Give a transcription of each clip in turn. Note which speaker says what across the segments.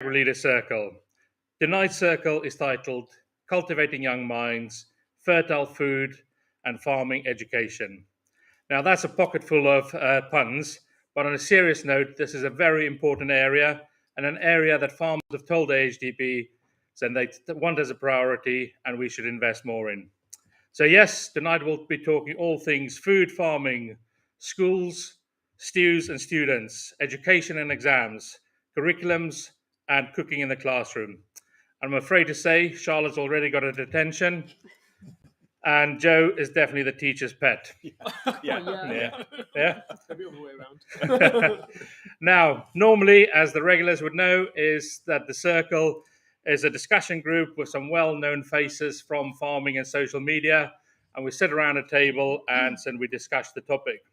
Speaker 1: AgriLeader Circle. Tonight's circle is titled Cultivating Young Minds, Fertile Food and Farming Education. Now that's a pocket full of puns, but on a serious note, this is a very important area and an area that farmers have told AHDB that they want as a priority and we should invest more in. So yes, tonight we'll be talking all things food, farming, schools, stews and students, education and exams, curriculums, and cooking in the classroom. I'm afraid to say Charlotte's already got her attention, and Joe is definitely the teacher's pet. Yeah.
Speaker 2: Maybe all the way around.
Speaker 1: Now, normally, as the regulars would know, is that the circle is a discussion group with some well-known faces from farming and social media, and we sit around a table and then we discuss the topic.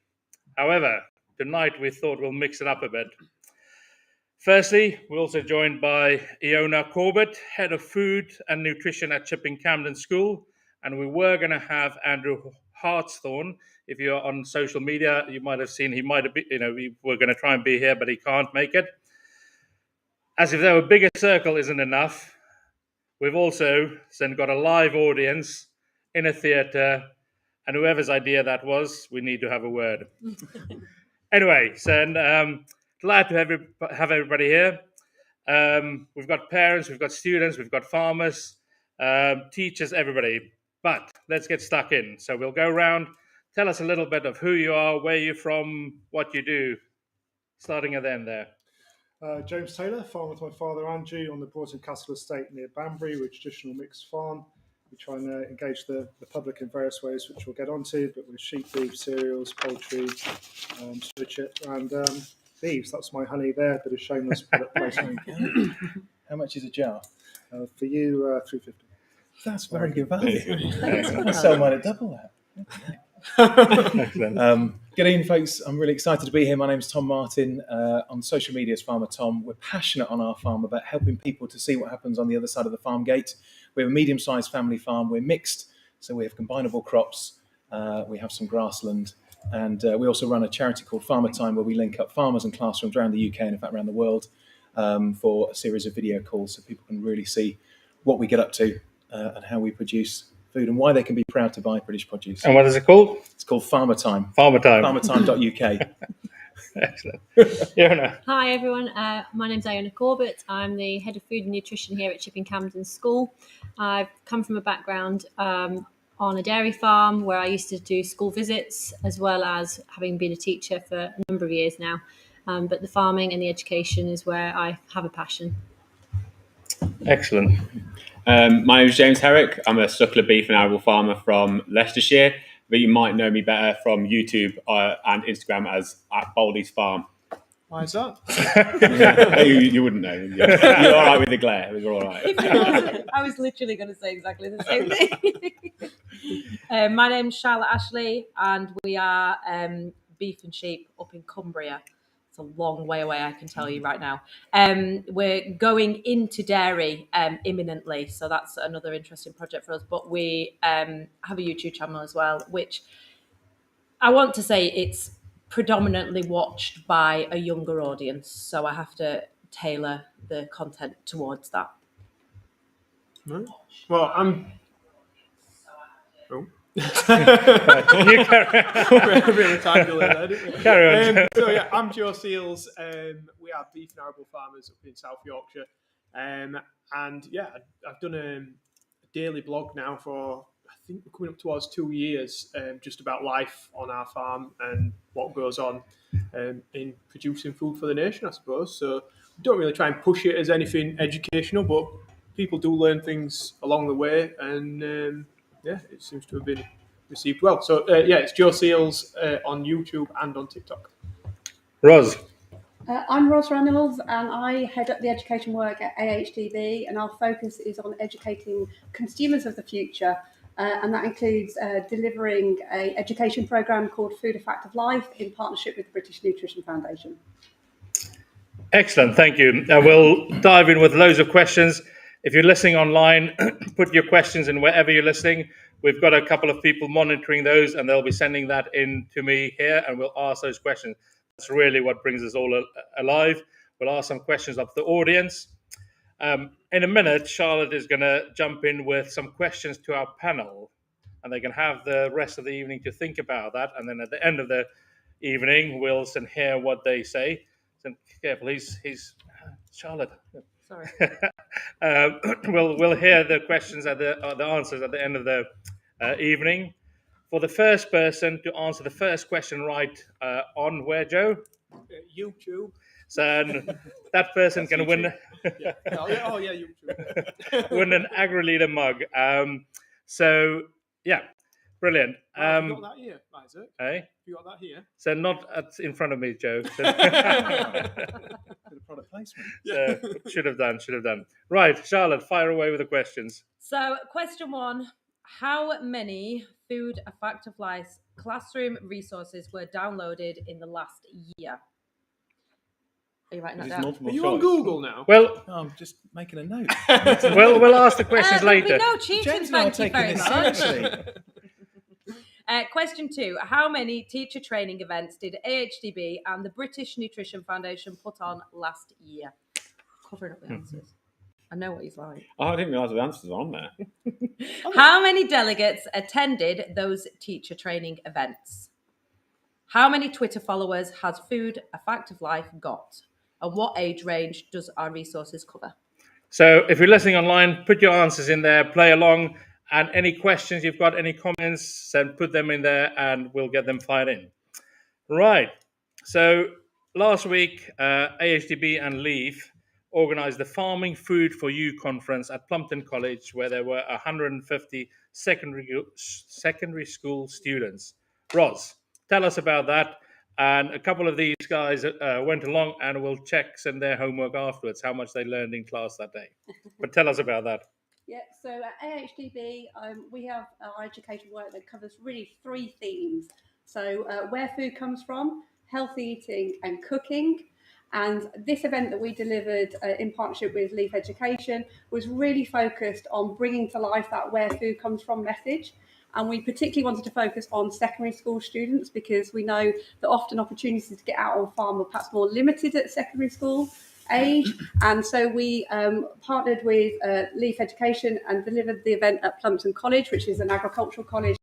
Speaker 1: However, tonight we thought we'll mix it up a bit. Firstly, we're also joined by Iona Corbett, Head of Food and Nutrition at Chipping Campden School, and we were going to have Andrew Hartshorn. If you're on social media, you might have seen he might have been, we were going to try and be here, but he can't make it. As if though a bigger circle isn't enough, we've also then got a live audience in a theatre, and whoever's idea that was, we need to have a word. Anyway, so glad to have everybody here. We've got parents, we've got students, we've got farmers, teachers, everybody. But let's get stuck in. So we'll go around. Tell us a little bit of who you are, where you're from, what you do. Starting at the end there.
Speaker 3: James Taylor, farm with my father Andrew on the Broughton Castle estate near Banbury, with traditional mixed farm. We try and engage the public in various ways, which we'll get onto, but with sheep, beef, cereals, poultry, switchet, and beeves. That's my honey there, bit of shameless product placement.
Speaker 4: How much is a jar?
Speaker 3: For you, $3.50.
Speaker 4: That's very good value. I sell mine at double that. Good evening, folks. I'm really excited to be here. My name's Tom Martin. On social media as Farmer Tom. We're passionate on our farm about helping people to see what happens on the other side of the farm gate. We have a medium-sized family farm. We're mixed, so we have combinable crops. We have some grassland. And we also run a charity called Farmer Time, where we link up farmers and classrooms around the UK and in fact around the world for a series of video calls so people can really see what we get up to and how we produce food and why they can be proud to buy British produce.
Speaker 1: And what is it called?
Speaker 4: It's called Farmer Time.
Speaker 1: Farmer Time.
Speaker 4: Farmertime.uk.
Speaker 1: Excellent. Iona.
Speaker 5: Hi everyone, my name's Iona Corbett. I'm the Head of Food and Nutrition here at Chipping Campden School. I've come from a background on a dairy farm where I used to do school visits, as well as having been a teacher for a number of years now. But the farming and the education is where I have a passion.
Speaker 1: Excellent.
Speaker 6: My name is James Herrick. I'm a suckler beef and arable farmer from Leicestershire, but you might know me better from YouTube and Instagram as at Baldy's Farm.
Speaker 2: Why is that?
Speaker 6: you wouldn't know. You're all right with the glare. We're all right.
Speaker 5: I was literally going to say exactly the same thing. My name's Charlotte Ashley, and we are beef and sheep up in Cumbria. It's a long way away, I can tell you right now. We're going into dairy imminently, so that's another interesting project for us. But we have a YouTube channel as well, which I want to say it's predominantly watched by a younger audience, so I have to tailor the content towards that.
Speaker 2: Well, I'm... Oh.
Speaker 1: You carry on.
Speaker 2: So yeah, I'm Joe Seels. We are beef and arable farmers up in South Yorkshire, and yeah, I've done a daily blog now for I think we're coming up towards 2 years, just about life on our farm and what goes on in producing food for the nation, I suppose. So we don't really try and push it as anything educational, but people do learn things along the way, and yeah, it seems to have been received well. So yeah, it's Joe Seels on YouTube and on TikTok.
Speaker 1: Roz.
Speaker 7: I'm Roz Reynolds, and I head up the education work at AHDB, and our focus is on educating consumers of the future, and that includes delivering an education programme called Food: A Fact of Life in partnership with the British Nutrition Foundation.
Speaker 1: Excellent, thank you. We'll dive in with loads of questions. If you're listening online, put your questions in wherever you're listening. We've got a couple of people monitoring those, and they'll be sending that in to me here, and we'll ask those questions. That's really what brings us all alive. We'll ask some questions of the audience. In a minute, Charlotte is going to jump in with some questions to our panel, and they can have the rest of the evening to think about that. And then at the end of the evening, we'll hear what they say. So careful, he's Charlotte.
Speaker 5: Sorry.
Speaker 1: We'll hear the questions the answers at the end of the evening. For the first person to answer the first question right on where, Joe?
Speaker 2: YouTube.
Speaker 1: So that person can win.
Speaker 2: Yeah. Oh yeah, YouTube.
Speaker 1: Win an AgriLeader mug. Brilliant.
Speaker 2: Have you got that here, Isaac?
Speaker 1: Hey?
Speaker 2: You got that here?
Speaker 1: So not in front of me, Joe. So,
Speaker 4: Bit of product placement.
Speaker 1: so should have done. Right, Charlotte, fire away with the questions.
Speaker 5: So, question 1: how many Food: A Fact of Life classroom resources were downloaded in the last year? Are you writing that down?
Speaker 2: Are you on Google now?
Speaker 1: Well,
Speaker 4: No, I'm just making a note.
Speaker 1: we'll ask the questions later.
Speaker 5: No cheating,
Speaker 4: James and I are
Speaker 5: thank you
Speaker 4: taking
Speaker 5: very
Speaker 4: this
Speaker 5: much.
Speaker 4: seriously.
Speaker 5: Question 2: how many teacher training events did AHDB and the British Nutrition Foundation put on last year? Covering up the answers. I know what he's like.
Speaker 6: Oh, I didn't realise the answers were on there.
Speaker 5: How many delegates attended those teacher training events? How many Twitter followers has Food: A Fact of Life got? And what age range does our resources cover?
Speaker 1: So if you're listening online, put your answers in there, play along, and any questions you've got, any comments, then put them in there and we'll get them fired in. Right. So last week, AHDB and Leaf organised the Farming Food for You conference at Plumpton College, where there were 150 secondary school students. Roz, tell us about that. And a couple of these guys went along and will send their homework afterwards, how much they learned in class that day. But tell us about that.
Speaker 7: Yeah, so at AHDB, we have our education work that covers really 3 themes. So where food comes from, healthy eating and cooking. And this event that we delivered in partnership with Leaf Education was really focused on bringing to life that where food comes from message. And we particularly wanted to focus on secondary school students because we know that often opportunities to get out on farm are perhaps more limited at secondary school age. And so we partnered with Leaf Education and delivered the event at Plumpton College, which is an agricultural college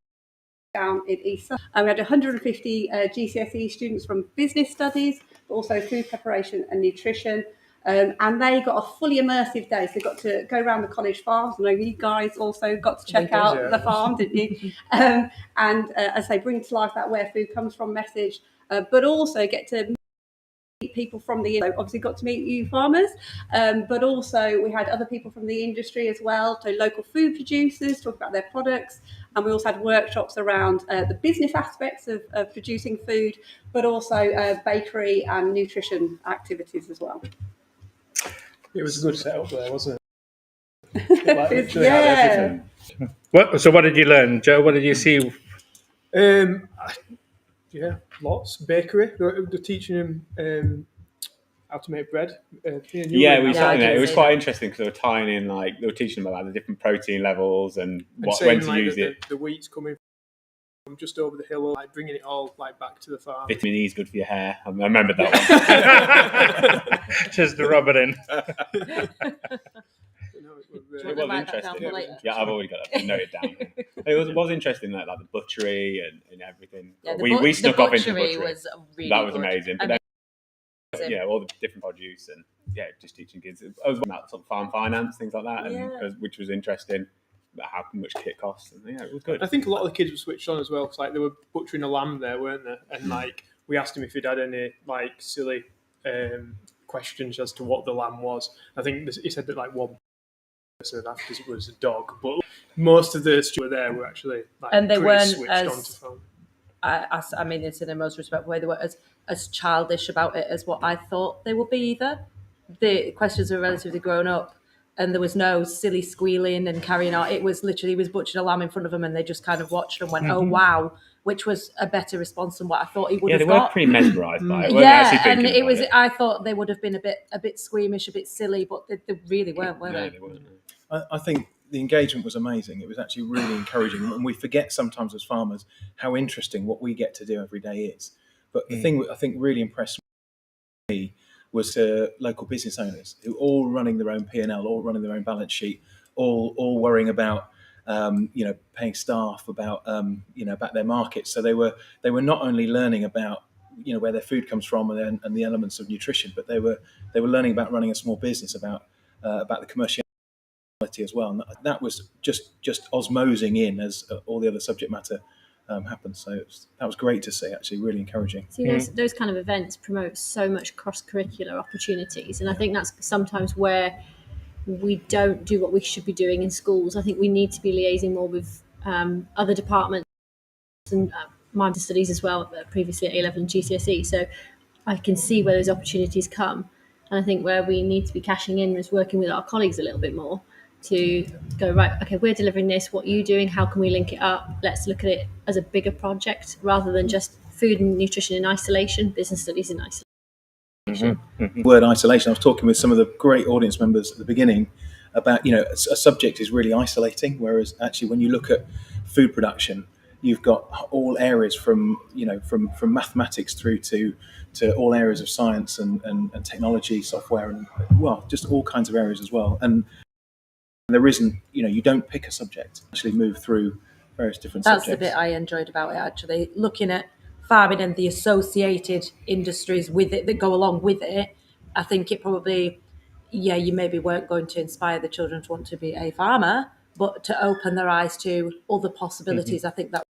Speaker 7: down in East Sussex. We had 150 GCSE students from business studies, but also food preparation and nutrition. And they got a fully immersive day. So they got to go around the college farms. I know you guys also got to check out the farm, didn't you? As they bring to life that where food comes from message, but also get to meet people from the, obviously got to meet you farmers, but also we had other people from the industry as well, so local food producers talk about their products. And we also had workshops around the business aspects of producing food, but also bakery and nutrition activities as well.
Speaker 2: It was a good setup there, wasn't it?
Speaker 7: Yeah.
Speaker 1: So what did you learn, Joe? What did you see?
Speaker 2: Yeah, lots. Bakery. They're teaching them how to make bread.
Speaker 6: Yeah, we saw that. It was quite interesting because they were tying in, they were teaching them about the different protein levels and when to use it.
Speaker 2: The wheat's coming from just over the hill, bringing it all back to the farm.
Speaker 6: Vitamin E is good for your hair. I remember that one.
Speaker 1: Just to rub it in.
Speaker 6: It was interesting. Yeah, I've already got that noted down. It was interesting, like the butchery and everything.
Speaker 5: Yeah,
Speaker 6: we snuck off into the butchery.
Speaker 5: Was really
Speaker 6: that was
Speaker 5: good.
Speaker 6: amazing. But then, all the different produce and just teaching kids. I was about sort of farm finance, things like that, and which was interesting. About how much kit costs, and it was good.
Speaker 2: I think a lot of the kids were switched on as well, because they were butchering a lamb there, weren't they? And we asked him if he'd had any silly questions as to what the lamb was. I think he said that one person after it was a dog, but most of the students who were there were actually
Speaker 5: and they weren't
Speaker 2: switched on to farm.
Speaker 5: I mean, it's in the most respectful way. They were as childish about it as what I thought they would be either. The questions were relatively grown up, and there was no silly squealing and carrying on. It was literally, he was butchering a lamb in front of them, and they just kind of watched and went, "Oh wow," which was a better response than what I thought he would have got.
Speaker 6: Yeah, they were pretty mesmerised by it.
Speaker 5: And it was. I thought they would have been a bit squeamish, a bit silly, but they really weren't, were they?
Speaker 6: They weren't.
Speaker 4: I think the engagement was amazing. It was actually really encouraging, and we forget sometimes as farmers how interesting what we get to do every day is. But the thing that I think really impressed me was to local business owners who all running their own P&L, all running their own balance sheet, all worrying about paying staff, about about their markets. So they were not only learning about where their food comes from and the elements of nutrition, but they were learning about running a small business, about the commerciality as well. And that was just osmosing in as all the other subject matter happened. So that was great to see, actually, really encouraging.
Speaker 8: See, those kind of events promote so much cross-curricular opportunities, and I think that's sometimes where we don't do what we should be doing in schools. I think we need to be liaising more with other departments and minor studies as well, previously at A-level and GCSE. So I can see where those opportunities come. And I think where we need to be cashing in is working with our colleagues a little bit more to go, right, okay, we're delivering this, what are you doing? How can we link it up? Let's look at it as a bigger project rather than just food and nutrition in isolation, business studies in isolation.
Speaker 4: Word isolation. I was talking with some of the great audience members at the beginning about, a subject is really isolating, whereas actually when you look at food production, you've got all areas from mathematics through to all areas of science and technology, software, and just all kinds of areas as well. And there isn't, you don't pick a subject, actually move through various different subjects.
Speaker 5: That's the bit I enjoyed about it, actually, looking at farming and the associated industries with it that go along with it. I think it probably, you maybe weren't going to inspire the children to want to be a farmer, but to open their eyes to other possibilities. I think that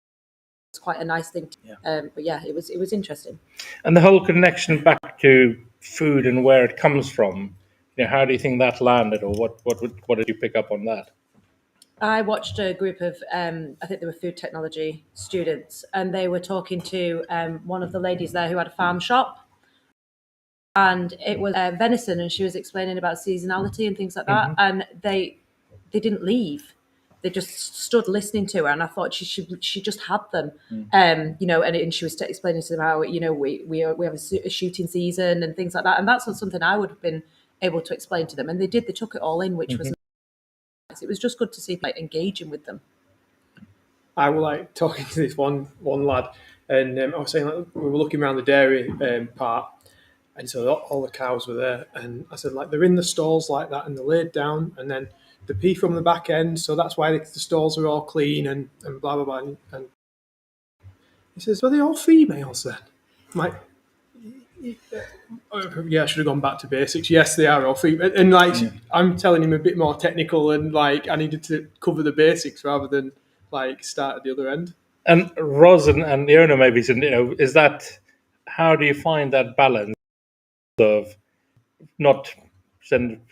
Speaker 5: was quite a nice thing. It was interesting.
Speaker 1: And the whole connection back to food and where it comes from, how do you think that landed, or what did you pick up on that?
Speaker 5: I watched a group of, I think they were food technology students, and they were talking to one of the ladies there who had a farm shop, and it was venison, and she was explaining about seasonality and things like that, and they didn't leave. They just stood listening to her, and I thought she just had them, and she was explaining to them how we have a shooting season and things like that, and that's not something I would have been able to explain to them, and they took it all in, which was. It was just good to see engaging with them.
Speaker 2: I was talking to this one lad, and I was saying we were looking around the dairy part, and so all the cows were there, and I said they're in the stalls like that, and they're laid down, and then the pee from the back end, so that's why the stalls are all clean and blah blah blah. And he says, "Are they all females then?" I'm like, I should have gone back to basics. Yes, they are all female, and I'm telling him a bit more technical, and I needed to cover the basics rather than start at the other end.
Speaker 1: And Roz and Iona, maybe, is that, how do you find that balance of not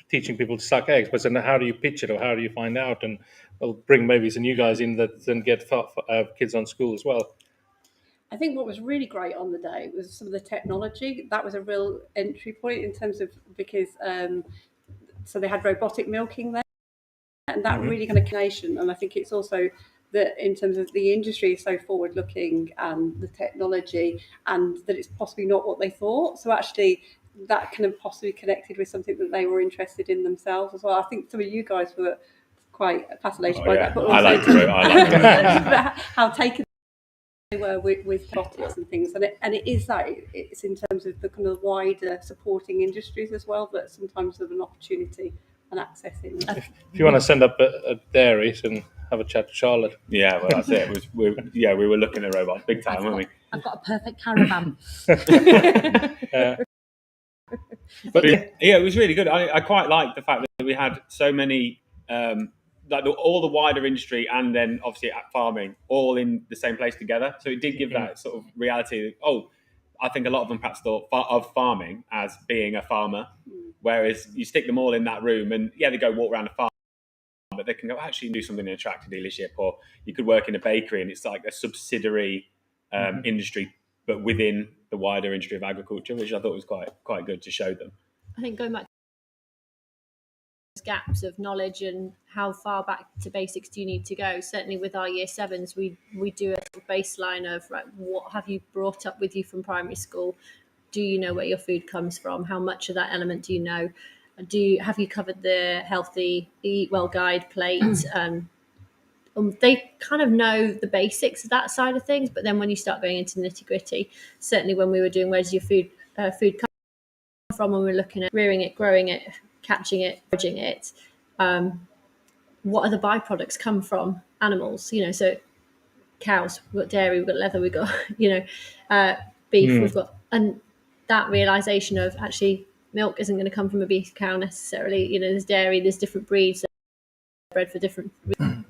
Speaker 1: teaching people to suck eggs, but how do you pitch it, or how do you find out, and bring maybe some new guys in that then get kids on school as well?
Speaker 7: I think what was really great on the day was some of the technology. That was a real entry point in terms of, because so they had robotic milking there, and that really kind of connection. And I think it's also that in terms of the industry is so forward looking and the technology, and that it's possibly not what they thought. So actually that kind of possibly connected with something that they were interested in themselves as well. I think some of you guys were quite fascinated by that, but also
Speaker 6: I like it.
Speaker 7: how taken they were with robotics and things, and it is that it's in terms of the kind of wider supporting industries as well that sometimes have an opportunity and accessing.
Speaker 1: If you want to send up a dairy and have a chat to Charlotte.
Speaker 6: Yeah, well, that's it. We were looking at robots big time, weren't we?
Speaker 5: I've got a perfect caravan.
Speaker 6: But it was really good. I quite liked the fact that we had so many. All the wider industry and then obviously at farming all in the same place together. So it did give that sort of reality. I think a lot of them perhaps thought of farming as being a farmer, whereas you stick them all in that room and they go walk around a farm, but they can go actually do something in a tractor dealership, or you could work in a bakery and it's like a subsidiary industry, but within the wider industry of agriculture, which I thought was quite good to show them.
Speaker 8: I think going back to gaps of knowledge and how far back to basics do you need to go, certainly with our year 7s we do a baseline of what have you brought up with you from primary school. Do you know where your food comes from? How much of that element do you know? Have you covered the healthy eat well guide plate? They kind of know the basics of that side of things, but then when you start going into nitty gritty, certainly when we were doing where's your food come from when we're looking at rearing it, growing it, catching it, foraging it. What are the byproducts come from animals? So cows, we've got dairy, we've got leather, we've got beef, we've got, and that realization of actually milk isn't going to come from a beef cow necessarily. There's dairy, there's different breeds, bred for different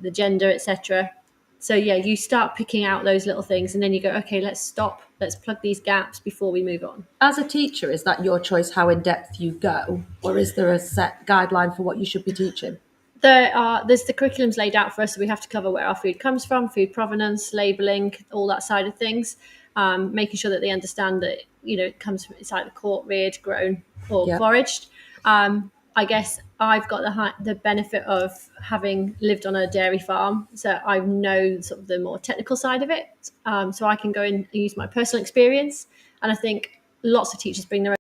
Speaker 8: the gender, etc. So you start picking out those little things, and then you go, okay, let's stop, let's plug these gaps before we move on.
Speaker 5: As a teacher, is that your choice how in depth you go, or is there a set guideline for what you should be teaching?
Speaker 8: There's the curriculums laid out for us, so we have to cover where our food comes from, food provenance, labelling, all that side of things, making sure that they understand that it comes from, it's either caught, reared, grown, or foraged. I guess I've got the benefit of having lived on a dairy farm, so I know sort of the more technical side of it. So I can go in and use my personal experience, and I think lots of teachers bring their own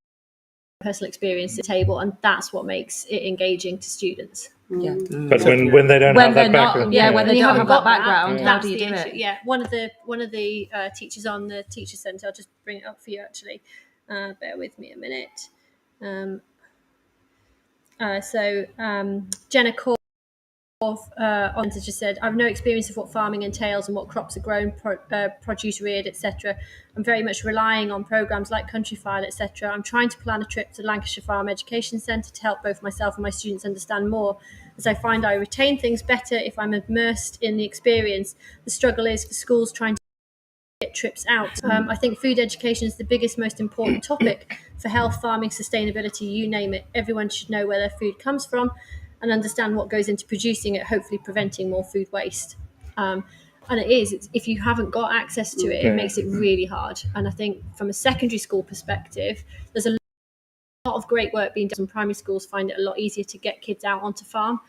Speaker 8: personal experience to the table, and that's what makes it engaging to students.
Speaker 1: Yeah, but when they don't have that background,
Speaker 5: when they don't have that background, how do you do it?
Speaker 8: Yeah, one of the teachers on the teacher centre, I'll just bring it up for you actually. Bear with me a minute. Jenna Corbett just said, I've no experience of what farming entails and what crops are grown, produce reared, etc. I'm very much relying on programmes like Countryfile, etc. I'm trying to plan a trip to Lancashire Farm Education Centre to help both myself and my students understand more, as I find I retain things better if I'm immersed in the experience. The struggle is for schools trying to get trips out. I think food education is the biggest, most important topic for health, farming, sustainability, you name it. Everyone should know where their food comes from and understand what goes into producing it, hopefully preventing more food waste. And if you haven't got access to it, it makes it really hard. And I think from a secondary school perspective, there's a lot of great work being done. Primary schools find it a lot easier to get kids out onto farm,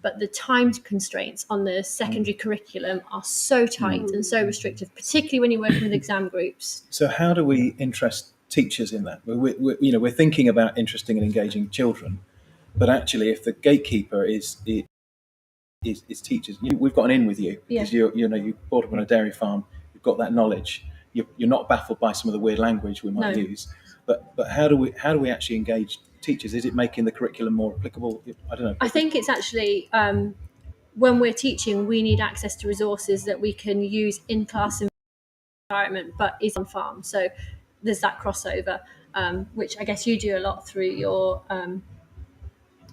Speaker 8: but the time constraints on the secondary curriculum are so tight and so restrictive, particularly when you're working with exam groups.
Speaker 4: So how do we interest teachers in that? We're thinking about interesting and engaging children, but actually, if the gatekeeper is teachers, we've got an in with you because you brought up on a dairy farm, you've got that knowledge. You're not baffled by some of the weird language we might use, but how do we actually engage teachers? Is it making the curriculum more applicable? I don't know.
Speaker 8: I think it's actually when we're teaching, we need access to resources that we can use in class environment, but is on farm. So there's that crossover, which I guess you do a lot through your.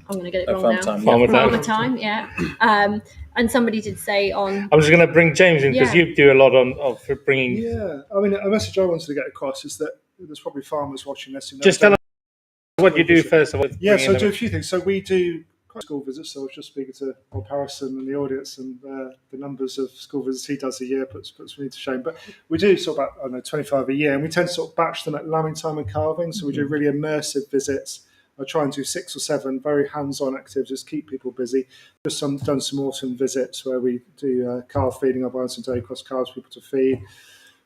Speaker 8: I'm going to get it wrong now. Farmer time, yeah. And somebody did say on.
Speaker 1: I'm just going to bring James in because you do a lot of bringing.
Speaker 3: Yeah, I mean, a message I wanted to get across is that there's probably farmers watching this.
Speaker 1: Just tell us what you do first of all.
Speaker 3: Yeah, so I do a few things. So we do school visits. So I was just speaking to Bob Harrison and the audience, and the numbers of school visits he does a year puts me to shame. But we do sort of about 25 a year, and we tend to sort of batch them at lambing time and calving. So we do really immersive visits. I try and do 6 or 7 very hands-on activities, keep people busy. Just done some autumn visits where we do calf feeding. I've some day cross calves for people to feed.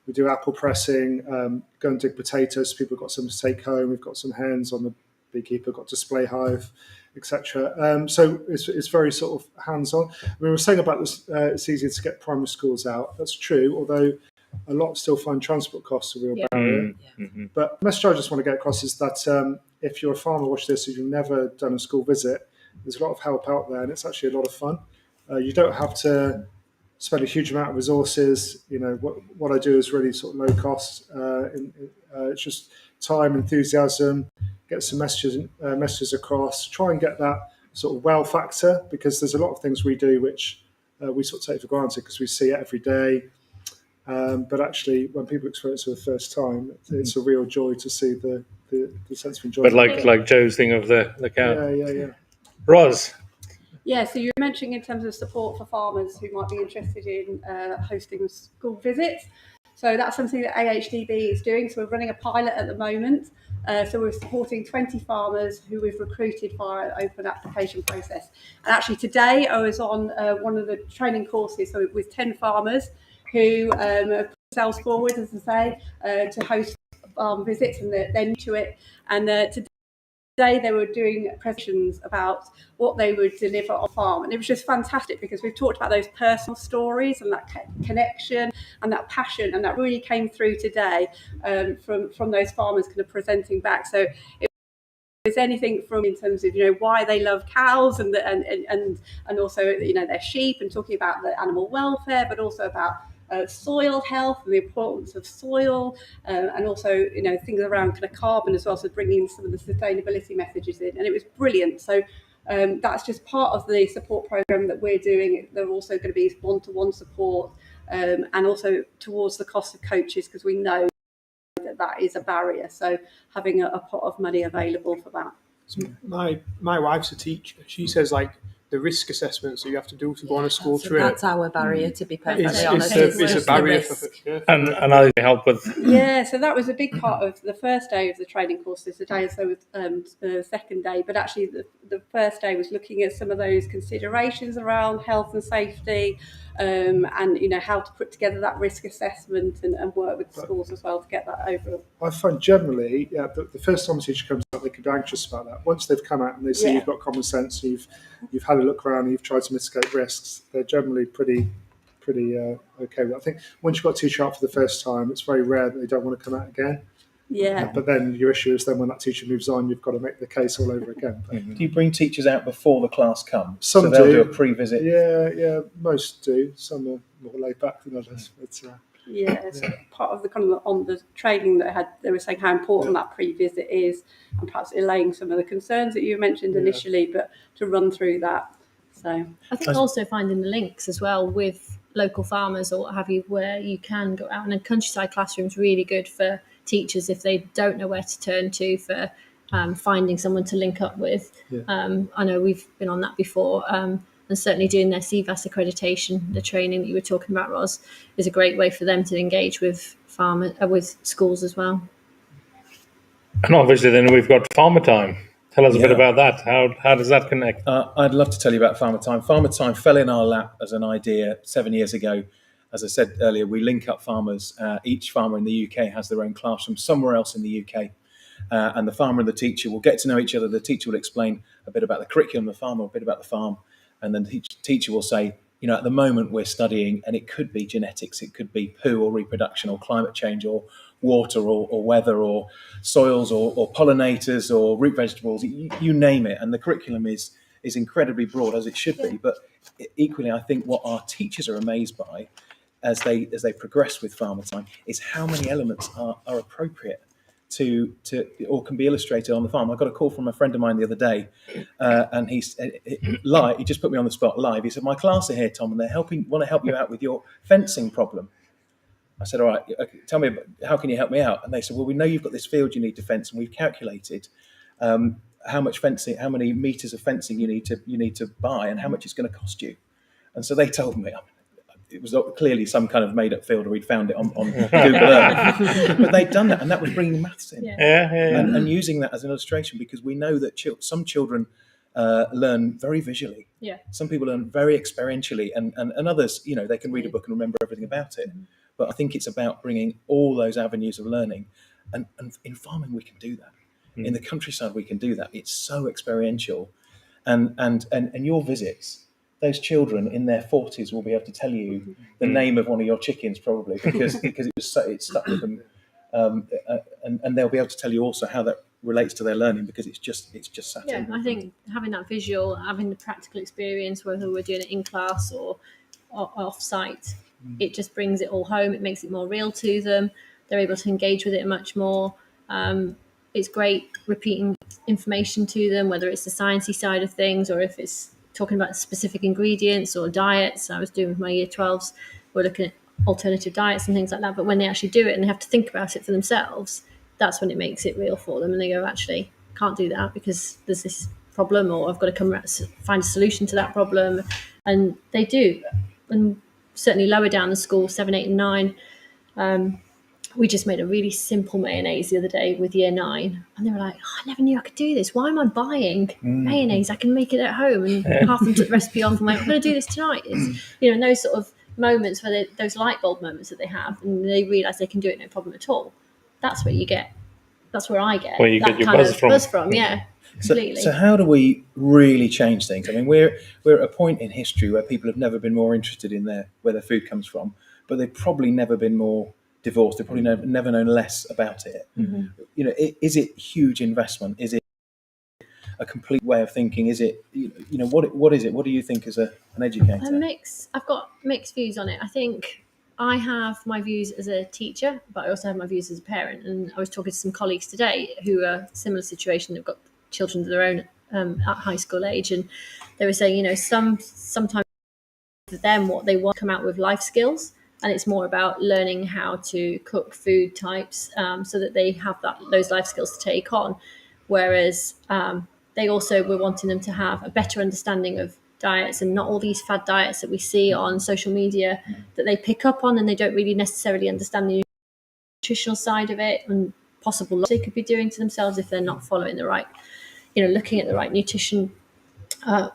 Speaker 3: We do apple pressing, go and dig potatoes. People have got some to take home. We've got some hens on the beekeeper, got display hive, etc. So it's very sort of hands-on. We were saying about this, it's easier to get primary schools out. That's true, although a lot still find transport costs a real barrier. But the message I just want to get across is that if you're a farmer, watch this, if you've never done a school visit, there's a lot of help out there, and it's actually a lot of fun. You don't have to spend a huge amount of resources. What I do is really sort of low cost. It's just time, enthusiasm, get some messages across, try and get that sort of wow factor, because there's a lot of things we do which we sort of take for granted because we see it every day. But actually, when people experience it for the first time, it's a real joy to see the sense of enjoyment.
Speaker 1: But like Joe's thing of the cow.
Speaker 3: Yeah.
Speaker 1: Roz.
Speaker 7: Yeah, so you were mentioning in terms of support for farmers who might be interested in hosting school visits. So that's something that AHDB is doing. So we're running a pilot at the moment. So we're supporting 20 farmers who we've recruited via an open application process. And actually today I was on one of the training courses with 10 farmers who put themselves forward, as I say, to host visits, and they're new to it. And today they were doing presentations about what they would deliver on farm, and it was just fantastic because we've talked about those personal stories and that connection and that passion, and that really came through today from those farmers kind of presenting back. So It's anything from in terms of why they love cows and also their sheep, and talking about the animal welfare, but also about soil health and the importance of soil, and also things around kind of carbon as well. So bringing some of the sustainability messages in, and it was brilliant. So that's just part of the support program that we're doing. They're also going to be one-to-one support, and also towards the cost of coaches, because we know that is a barrier. So having a pot of money available for that.
Speaker 2: So my wife's a teacher. She says the risk assessments that you have to do to go on a school trip.
Speaker 5: That's our barrier, to be perfectly honest.
Speaker 2: It's a barrier for
Speaker 1: And I help with.
Speaker 7: Yeah, so that was a big part of the first day of the training course. There's a day or so with the second day, but actually the first day was looking at some of those considerations around health and safety, and how to put together that risk assessment and work with schools as well to get that over.
Speaker 3: I find generally, the first time a teacher comes out, they can be anxious about that. Once they've come out and they see you've got common sense, you've had a look around, you've tried to mitigate risks, they're generally pretty okay with it. I think once you've got a teacher out for the first time, it's very rare that they don't want to come out again.
Speaker 7: Yeah.
Speaker 3: But then your issue is then when that teacher moves on, you've got to make the case all over again.
Speaker 4: Do you bring teachers out before the class comes?
Speaker 3: Some
Speaker 4: so they'll
Speaker 3: do.
Speaker 4: do a pre-visit?
Speaker 3: Yeah, most do. Some are more laid back than others.
Speaker 7: So part of the kind of on the training that I had, they were saying how important that pre-visit is, and perhaps allaying some of the concerns that you mentioned initially, but to run through that. So
Speaker 8: I think also finding the links as well with local farmers or what have you, where you can go out, and a countryside classroom is really good for teachers if they don't know where to turn to for finding someone to link up with. I know we've been on that before, and certainly doing their CVAS accreditation, the training that you were talking about, Roz, is a great way for them to engage with with schools as well.
Speaker 1: And obviously then we've got Farmer Time. Tell us a bit about that. How does that connect?
Speaker 4: I'd love to tell you about Farmer Time. Farmer Time fell in our lap as an idea 7 years ago. As I said earlier, we link up farmers. Each farmer in the UK has their own classroom somewhere else in the UK. And the farmer and the teacher will get to know each other. The teacher will explain a bit about the curriculum, the farmer a bit about the farm. And then the teacher will say, at the moment we're studying, and it could be genetics, it could be poo or reproduction or climate change or water or weather or soils or pollinators or root vegetables, you name it. And the curriculum is incredibly broad, as it should be. But equally, I think what our teachers are amazed by as they progress with Farmer Time is how many elements are appropriate to or can be illustrated on the farm. I got a call from a friend of mine the other day, and he just put me on the spot live. He said, "My class are here, Tom, and they want to help you out with your fencing problem." I said, "All right, tell me, how can you help me out?" And they said, "Well, we know you've got this field you need to fence, and we've calculated how much fencing, how many meters of fencing you need to buy, and how much it's going to cost you." And so they told me. It was clearly some kind of made-up field, or he'd found it on Google Earth. But they'd done that, and that was bringing maths in. And using that as an illustration, because we know that some children learn very visually.
Speaker 8: Yeah.
Speaker 4: Some people learn very experientially, and others, they can read a book and remember everything about it. But I think it's about bringing all those avenues of learning. And in farming, we can do that. In the countryside, we can do that. It's so experiential. And your visits, those children in their 40s will be able to tell you the name of one of your chickens, probably, because it stuck with them, and they'll be able to tell you also how that relates to their learning, because it's just sat in.
Speaker 8: I think having that visual, having the practical experience, whether we're doing it in class or off-site, it just brings it all home. It makes it more real to them. They're able to engage with it much more. It's great repeating information to them, whether it's the sciencey side of things or if it's talking about specific ingredients or diets. I was doing with my year 12s, we're looking at alternative diets and things like that. But when they actually do it and they have to think about it for themselves, that's when it makes it real for them. And they go, actually, can't do that because there's this problem, or I've got to find a solution to that problem. And they do. And certainly lower down the school, 7, 8 and 9, we just made a really simple mayonnaise the other day with year 9. And they were like, I never knew I could do this. Why am I buying mayonnaise? I can make it at home. And half of them took the recipe on. I'm like, I'm going to do this tonight. It's, and those sort of moments where those light bulb moments that they have, and they realise they can do it no problem at all. That's what you get. That's where I get.
Speaker 1: Where you get your buzz from.
Speaker 8: Yeah. Completely.
Speaker 4: So how do we really change things? I mean, we're at a point in history where people have never been more interested in where their food comes from, but they've probably never been more divorced. They've probably never known less about it. Is it huge investment? Is it a complete way of thinking? Is it, what is it? What do you think as an educator?
Speaker 8: I've got mixed views on it. I think I have my views as a teacher, but I also have my views as a parent. And I was talking to some colleagues today who are similar situation. They've got children of their own at high school age, and they were saying, sometimes for them what they want to come out with life skills, and it's more about learning how to cook food types so that they have those life skills to take on. Whereas they also were wanting them to have a better understanding of diets and not all these fad diets that we see on social media that they pick up on, and they don't really necessarily understand the nutritional side of it and possible loss they could be doing to themselves if they're not following the right, looking at the right nutrition,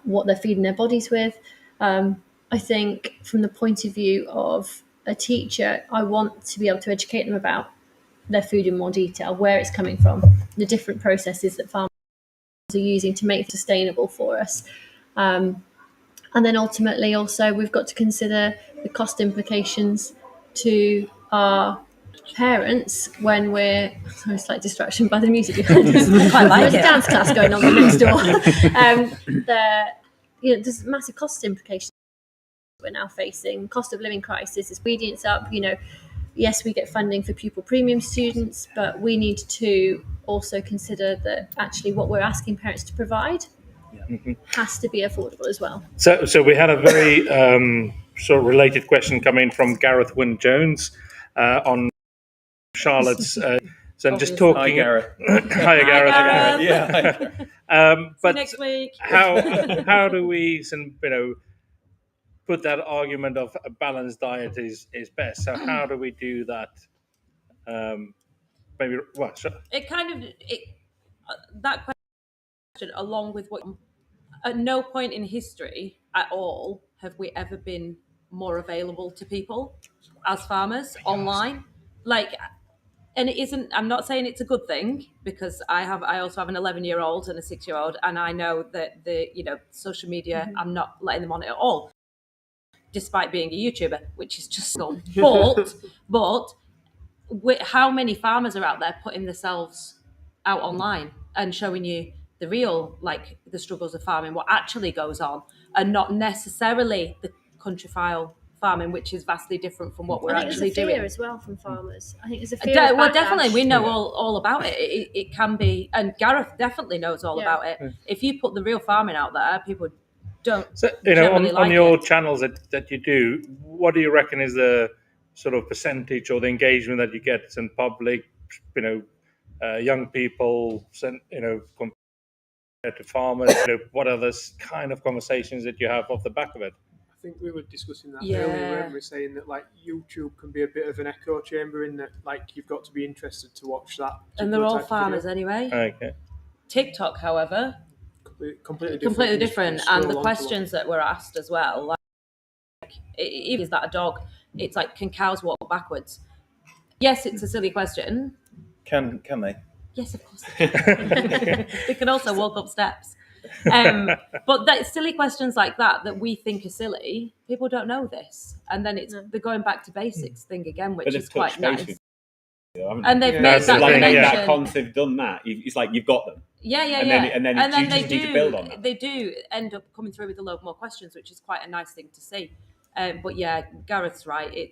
Speaker 8: what they're feeding their bodies with. I think from the point of view of a teacher, I want to be able to educate them about their food in more detail, where it's coming from, the different processes that farmers are using to make it sustainable for us. And then ultimately also we've got to consider the cost implications to our parents when we're sorry, slight distraction by the music behind us.
Speaker 5: Quite like
Speaker 8: There's a dance class going on next door. There's massive cost implications we're now facing. Cost of living crisis, is ingredients up. Yes, we get funding for pupil premium students, but we need to also consider that actually what we're asking parents to provide has to be affordable as well.
Speaker 1: So we had a very sort of related question coming from Gareth Wynne Jones on Charlotte's. So just talking.
Speaker 4: Hi, Gareth.
Speaker 1: Hi, Gareth.
Speaker 5: Hi,
Speaker 4: Yeah.
Speaker 1: But
Speaker 5: next week.
Speaker 1: how do we put that argument of a balanced diet is best? So how do we do that? Maybe what? Sure.
Speaker 5: That question, along with what, at no point in history at all have we ever been more available to people as farmers online. And it isn't. I'm not saying it's a good thing, because I also have an 11-year-old and a 6-year-old, and I know that the social media, I'm not letting them on it at all, despite being a YouTuber, which is just so. But how many farmers are out there putting themselves out online and showing you the real, the struggles of farming, what actually goes on, and not necessarily the country-file farming, which is vastly different from what we're actually doing.
Speaker 8: There's a fear as well from farmers. I think there's a fear of backlash.
Speaker 5: Definitely, we know all about it. It can be, and Gareth definitely knows all about it. If you put the real farming out there, people don't. So
Speaker 1: on your channels that you do, what do you reckon is the sort of percentage or the engagement that you get in public? Young people, compared to farmers. What are the kind of conversations that you have off the back of it?
Speaker 2: I think we were discussing that earlier, weren't we? Saying that YouTube can be a bit of an echo chamber, in that you've got to be interested to watch that.
Speaker 5: And they're all farmers anyway.
Speaker 1: Okay.
Speaker 5: TikTok, however,
Speaker 2: completely
Speaker 5: different, and the questions that were asked as well. Is that a dog? It's can cows walk backwards? Yes, it's a silly question.
Speaker 4: Can they?
Speaker 5: Yes, of course. They can also walk up steps. But silly questions like that we think are silly, people don't know this, and then they're going back to basics thing again, which is quite nice. And they've made that connection.
Speaker 6: Once they've done that, it's you've got them. And then you just need to build on that.
Speaker 5: They do end up coming through with a load more questions, which is quite a nice thing to see. But yeah, Gareth's right.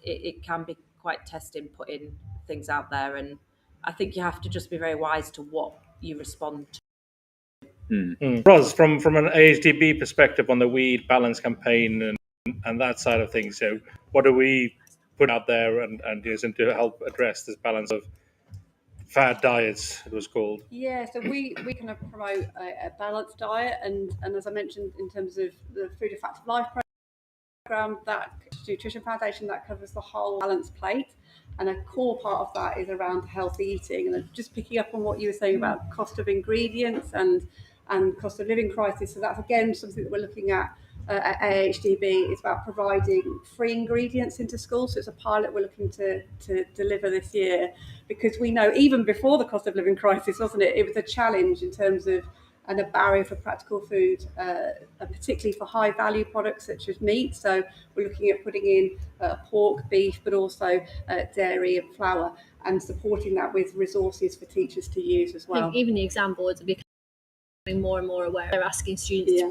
Speaker 5: It can be quite testing putting things out there, and I think you have to just be very wise to what you respond to.
Speaker 1: Roz, from an AHDB perspective on the weed balance campaign and that side of things, so what do we put out there and using to help address this balance of fad diets, it was called?
Speaker 7: Yeah, so we kind of promote a balanced diet, and as I mentioned, in terms of the Food Effective Life program, that Nutrition Foundation, that covers the whole balanced plate, and a core part of that is around healthy eating. And just picking up on what you were saying about cost of ingredients and cost of living crisis, so that's again something that we're looking at AHDB. It's about providing free ingredients into schools. So it's a pilot we're looking to deliver this year, because we know even before the cost of living crisis, wasn't it? It was a challenge in terms of and a barrier for practical food, particularly for high value products such as meat. So we're looking at putting in pork, beef, but also dairy and flour, and supporting that with resources for teachers to use as well.
Speaker 8: I think even the example would be more and more aware. They're asking students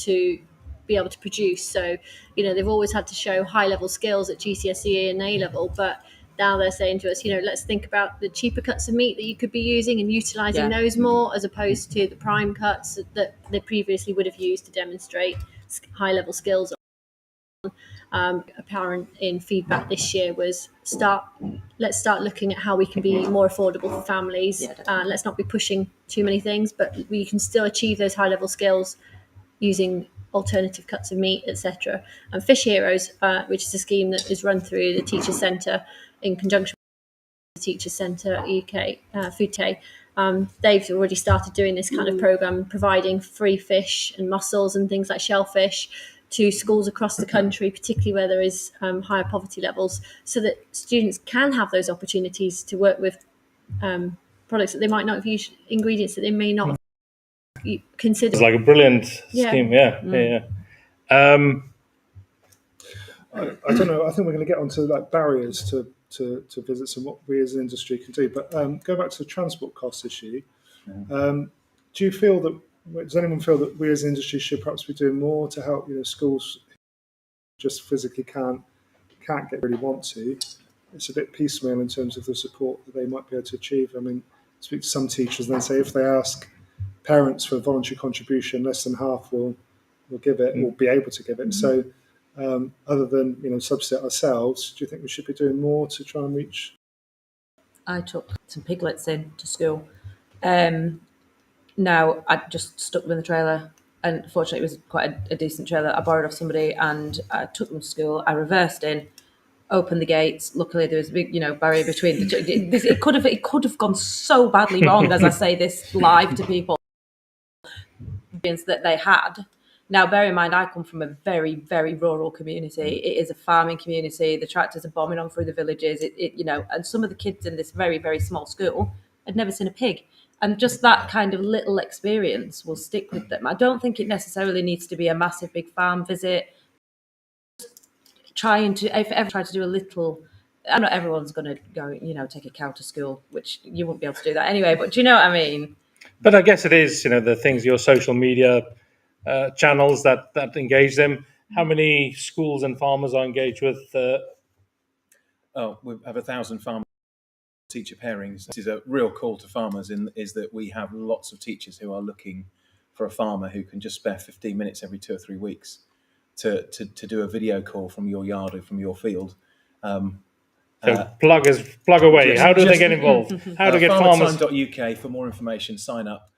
Speaker 8: to be able to produce. So, they've always had to show high-level skills at GCSE and A-level, but now they're saying to us, let's think about the cheaper cuts of meat that you could be using and utilising those more, as opposed to the prime cuts that they previously would have used to demonstrate high-level skills. Apparent in feedback this year was let's start looking at how we can be more affordable for families. Let's not be pushing too many things, but we can still achieve those high-level skills using alternative cuts of meat, etc. And Fish Heroes, which is a scheme that is run through the Teachers Centre in conjunction with the Teachers Centre UK Food Day, they've already started doing this kind of programme, providing free fish and mussels and things like shellfish to schools across the country, particularly where there is higher poverty levels, so that students can have those opportunities to work with products that they might not have used, ingredients that they may not have considered.
Speaker 1: It's like a brilliant scheme.
Speaker 3: I don't know. I think we're going to get onto barriers to visits and what we as an industry can do. But go back to the transport cost issue. Do you feel that? Does anyone feel that we as an industry should perhaps be doing more to help schools just physically can't get really want to? It's a bit piecemeal in terms of the support that they might be able to achieve. I mean, I speak to some teachers and they say if they ask parents for a voluntary contribution, less than half will give it, or be able to give it. So other than subsidy ourselves, do you think we should be doing more to try and reach?
Speaker 5: I took some piglets in to school. Now I just stuck them in the trailer, and fortunately it was quite a decent trailer. I borrowed off somebody and I took them to school. I reversed in, opened the gates. Luckily there was a big barrier between it could have gone so badly wrong, as I say this live to people, that they had. Now, bear in mind, I come from a very, very rural community. It is a farming community. The tractors are bombing on through the villages. And some of the kids in this very, very small school had never seen a pig. And just that kind of little experience will stick with them. I don't think it necessarily needs to be a massive big farm visit. If ever try to do a little, I know everyone's going to go, take a cow to school, which you wouldn't be able to do that anyway. But do you know what I mean?
Speaker 1: But I guess it is, the things, your social media channels that engage them. How many schools and farmers are engaged with?
Speaker 4: We have 1,000 farmer teacher pairings. This is a real call to farmers, is that we have lots of teachers who are looking for a farmer who can just spare 15 minutes every 2 or 3 weeks to do a video call from your yard or from your field.
Speaker 1: Plug away. How do they get involved? How to get farmers?
Speaker 4: Farmertime.uk for more information. Sign up,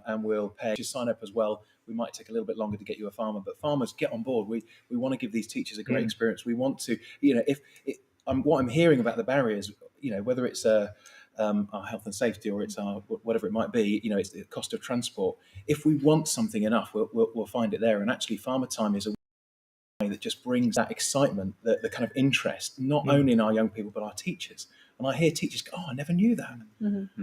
Speaker 4: and we'll pay. Just sign up as well. We might take a little bit longer to get you a farmer, but farmers, get on board. We want to give these teachers a great experience. We want to, what I'm hearing about the barriers, whether it's our health and safety or it's our whatever it might be, it's the cost of transport. If we want something enough, we'll find it there. And actually, Farmer Time is a way that just brings that excitement, the kind of interest, not only in our young people but our teachers. And I hear teachers go, "Oh, I never knew that.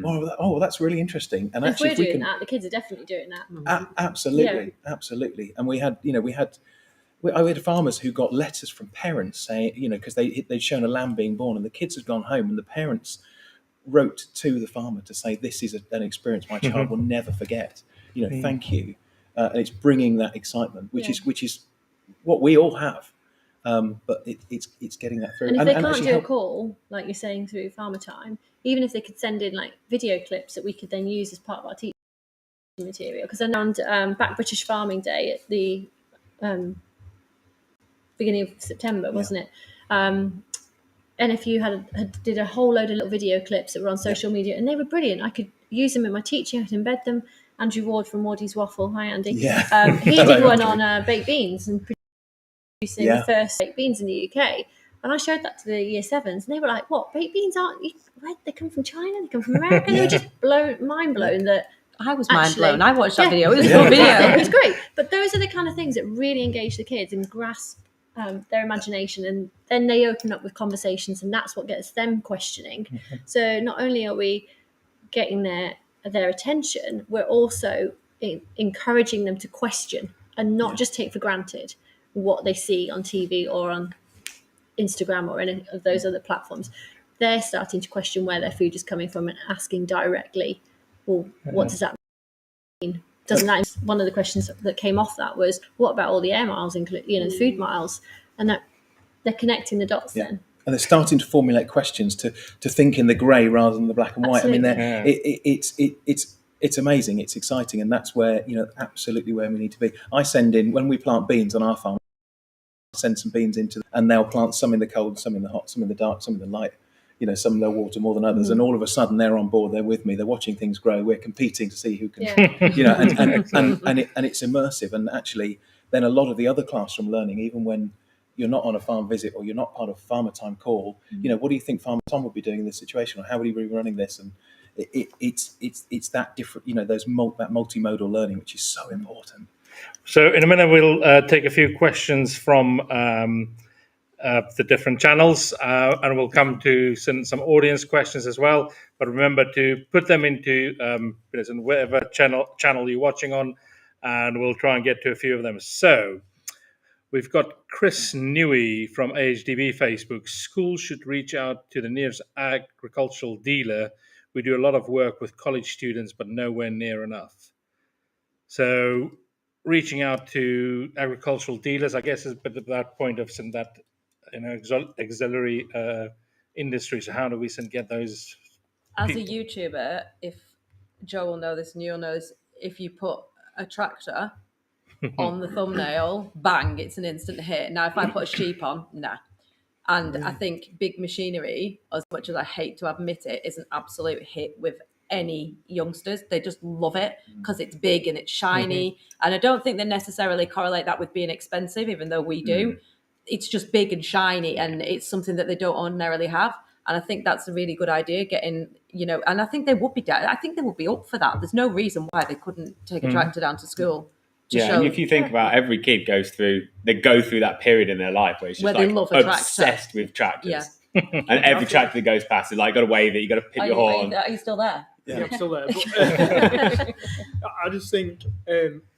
Speaker 4: Oh, that's really interesing." And
Speaker 8: if
Speaker 4: actually,
Speaker 8: we're doing that, the kids are definitely doing that.
Speaker 4: Absolutely. And we had farmers who got letters from parents saying, because they'd shown a lamb being born, and the kids had gone home, and the parents wrote to the farmer to say, "This is an experience my child will never forget. Thank you." And it's bringing that excitement, which is what we all have. But it's getting that through.
Speaker 8: And if they can't do a call, like you're saying, through Farmer Time, even if they could send in video clips that we could then use as part of our teaching material. Because around Back British Farming Day at the beginning of September, wasn't it? And if you did a whole load of little video clips that were on social media, and they were brilliant. I could use them in my teaching. I could embed them. Andrew Ward from Wardy's Waffle. Hi, Andy.
Speaker 4: Yeah.
Speaker 8: He did one on baked beans and producing the first baked beans in the UK. And I showed that to the year 7s, and they were like, "What? Baked beans where they come from China? They come from America?" They were just mind blown that.
Speaker 5: I was mind blown. I watched that video. It was
Speaker 8: a
Speaker 5: good video.
Speaker 8: It was great. But those are the kind of things that really engage the kids and grasp their imagination, and then they open up with conversations, and that's what gets them questioning. So not only are we getting their attention, we're also encouraging them to question and not just take for granted what they see on TV or on Instagram or any of those other platforms. They're starting to question where their food is coming from and asking directly, well, what does that Doesn't that one of the questions that came off that was, what about all the air miles, the food miles, and that they're connecting the dots then.
Speaker 4: And they're starting to formulate questions to think in the grey rather than the black and white.
Speaker 8: Absolutely.
Speaker 4: I mean, it's amazing, it's exciting, and that's where absolutely where we need to be. I send in when we plant beans on our farm. Send some beans into, and they'll plant some in the cold, some in the hot, some in the dark, some in the light. Some they'll water more than others, and all of a sudden they're on board. They're with me. They're watching things grow. We're competing to see who can, and it's immersive. And actually, then a lot of the other classroom learning, even when you're not on a farm visit or you're not part of Farmer Time call, what do you think Farmer Tom would be doing in this situation, or how would he be running this? And it's that different, that multimodal learning, which is so important.
Speaker 1: So in a minute, we'll take a few questions from the different channels, and we'll come to some audience questions as well. But remember to put them into whatever channel you're watching on, and we'll try and get to a few of them. So we've got Chris Newey from AHDB Facebook. Schools should reach out to the nearest agricultural dealer. We do a lot of work with college students, but nowhere near enough. So reaching out to agricultural dealers, I guess, is a bit of that point of some that auxiliary industries. So how do we get those?
Speaker 5: As
Speaker 1: people?
Speaker 5: a YouTuber, if Joe will know this and you'll know this, if you put a tractor on the thumbnail, bang, it's an instant hit. Now, if I put a sheep on, nah. And I think big machinery, as much as I hate to admit it, is an absolute hit with any youngsters. They just love it because it's big and it's shiny. And I don't think they necessarily correlate that with being expensive, even though we do. It's just big and shiny, and it's something that they don't ordinarily have. And I think that's a really good idea, getting, and I think they would be up for that. There's no reason why they couldn't take a tractor down to school.
Speaker 6: And if you think about every kid go through that period in their life where it's just
Speaker 5: where they love a
Speaker 6: obsessed with tractors.
Speaker 5: Yeah.
Speaker 6: And every tractor that goes past, is like, got to wave it, you got to pick your horn.
Speaker 5: Are you still there?
Speaker 2: Yeah, I'm still there. But, I just think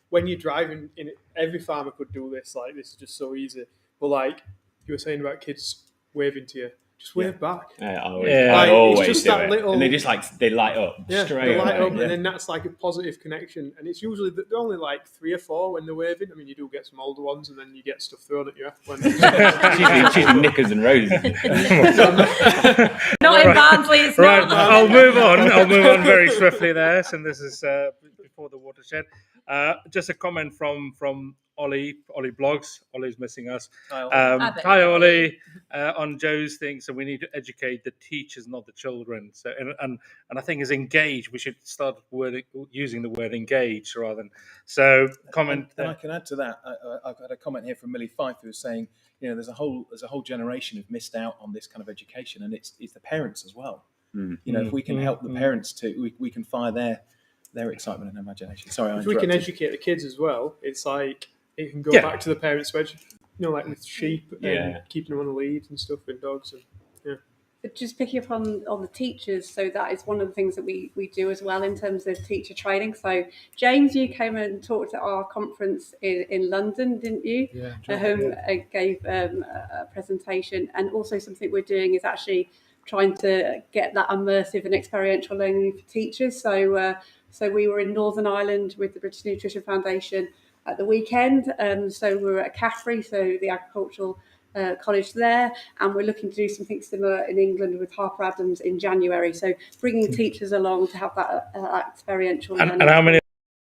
Speaker 2: when you're driving, every farmer could do this. Like, this is just so easy. But like you were saying about kids waving to you, just wave back.
Speaker 6: I always
Speaker 2: it's just
Speaker 6: do
Speaker 2: that
Speaker 6: it.
Speaker 2: little,
Speaker 6: and they just they light up straight
Speaker 2: light
Speaker 6: away.
Speaker 2: up, and then that's like a positive connection. And it's usually they're only like 3 or 4 when they're waving. I mean, you do get some older ones, and then you get stuff thrown at you.
Speaker 6: She's knickers and roses.
Speaker 5: Not in Barnsley. It's
Speaker 1: Right,
Speaker 5: not.
Speaker 1: I'll move on very swiftly there. And this is before the watershed. Just a comment from Ollie Blogs. Ollie's missing us. Hi, Ollie. On Joe's thing, so we need to educate the teachers, not the children. So and I think is engage. We should start using the word engage rather than comment.
Speaker 4: And I can add to that. I've got a comment here from Millie Fife who is saying, there's a whole generation who've missed out on this kind of education, and it's the parents as well. If we can help the parents we can fire their excitement and imagination. Sorry,
Speaker 2: if we can educate the kids as well, it's like it can go back to the parents' like with sheep and keeping them on the lead and stuff, and dogs. And,
Speaker 7: But just picking up on the teachers, so that is one of the things that we do as well in terms of teacher training. So James, you came and talked at our conference in London, didn't you? Yeah. Gave a presentation, and also something we're doing is actually trying to get that immersive and experiential learning for teachers. So we were in Northern Ireland with the British Nutrition Foundation at the weekend. So we were at Caffrey, so the agricultural college there, and we're looking to do something similar in England with Harper Adams in January. So bringing teachers along to have that experiential learning.
Speaker 1: And how many of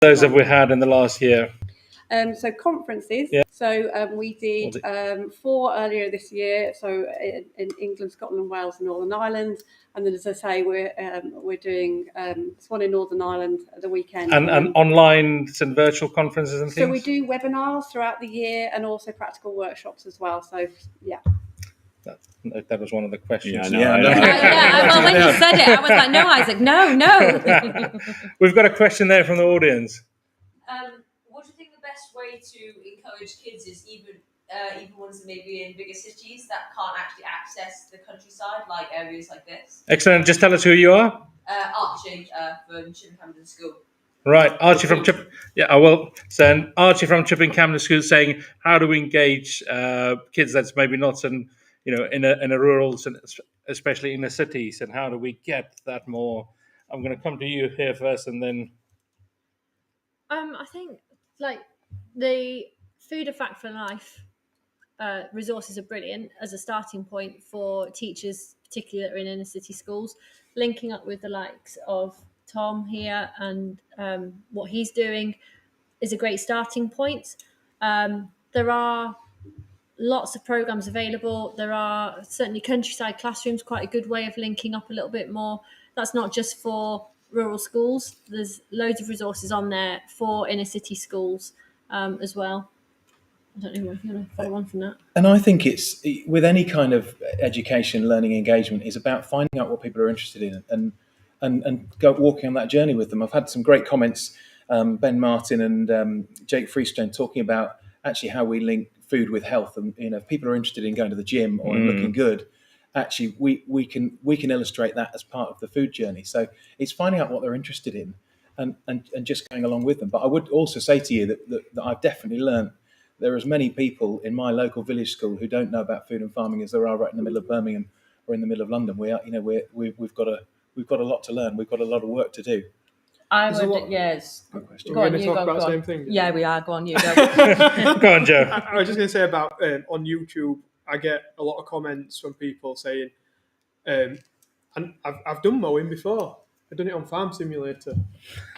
Speaker 1: those have we had in the last year?
Speaker 7: So conferences. Yeah. So we did 4 earlier this year. So in England, Scotland, Wales, and Northern Ireland. And then, as I say, we're doing this one in Northern Ireland at the weekend.
Speaker 1: And online and virtual conferences and things?
Speaker 7: So we do webinars throughout the year and also practical workshops as well. So, yeah.
Speaker 1: That was one of the questions.
Speaker 5: Well, when you said it, I was like, no, Isaac, no.
Speaker 1: We've got a question there from the audience.
Speaker 9: What do you think the best way to encourage kids is, even ones that maybe in bigger cities that can't actually access the countryside, like areas like this?
Speaker 1: Excellent. Just tell us who you are.
Speaker 9: Archie from Chipping Campden School.
Speaker 1: Right, Archie from Chipping. Yeah, I will. So Archie from Chipping Campden School saying, how do we engage kids that's maybe not in a rural, especially in the cities, and how do we get that more? I'm going to come to you here first, and then.
Speaker 8: I think like the Food a Fact for Life resources are brilliant as a starting point for teachers, particularly that are in inner city schools, linking up with the likes of Tom here and what he's doing is a great starting point. There are lots of programs available. There are certainly countryside classrooms, quite a good way of linking up a little bit more. That's not just for rural schools. There's loads of resources on there for inner city schools as well. I don't know if you want to follow on from that.
Speaker 4: And I think it's with any kind of education, learning, engagement is about finding out what people are interested in and go walking on that journey with them. I've had some great comments, Ben Martin and Jake Freestone, talking about actually how we link food with health. And if people are interested in going to the gym or in looking good, actually we can illustrate that as part of the food journey. So it's finding out what they're interested in and just going along with them. But I would also say to you that I've definitely learned there are as many people in my local village school who don't know about food and farming as there are right in the middle of Birmingham or in the middle of London. We've got a lot to learn. We've got a lot of work to do.
Speaker 5: I would, yes.
Speaker 4: Good question.
Speaker 2: We're going to talk about the same thing.
Speaker 5: Yeah, we are. Go on, you go.
Speaker 1: Go on, Joe.
Speaker 2: I was just going to say about on YouTube, I get a lot of comments from people saying, and I've done mowing before. I've done it on Farm Simulator,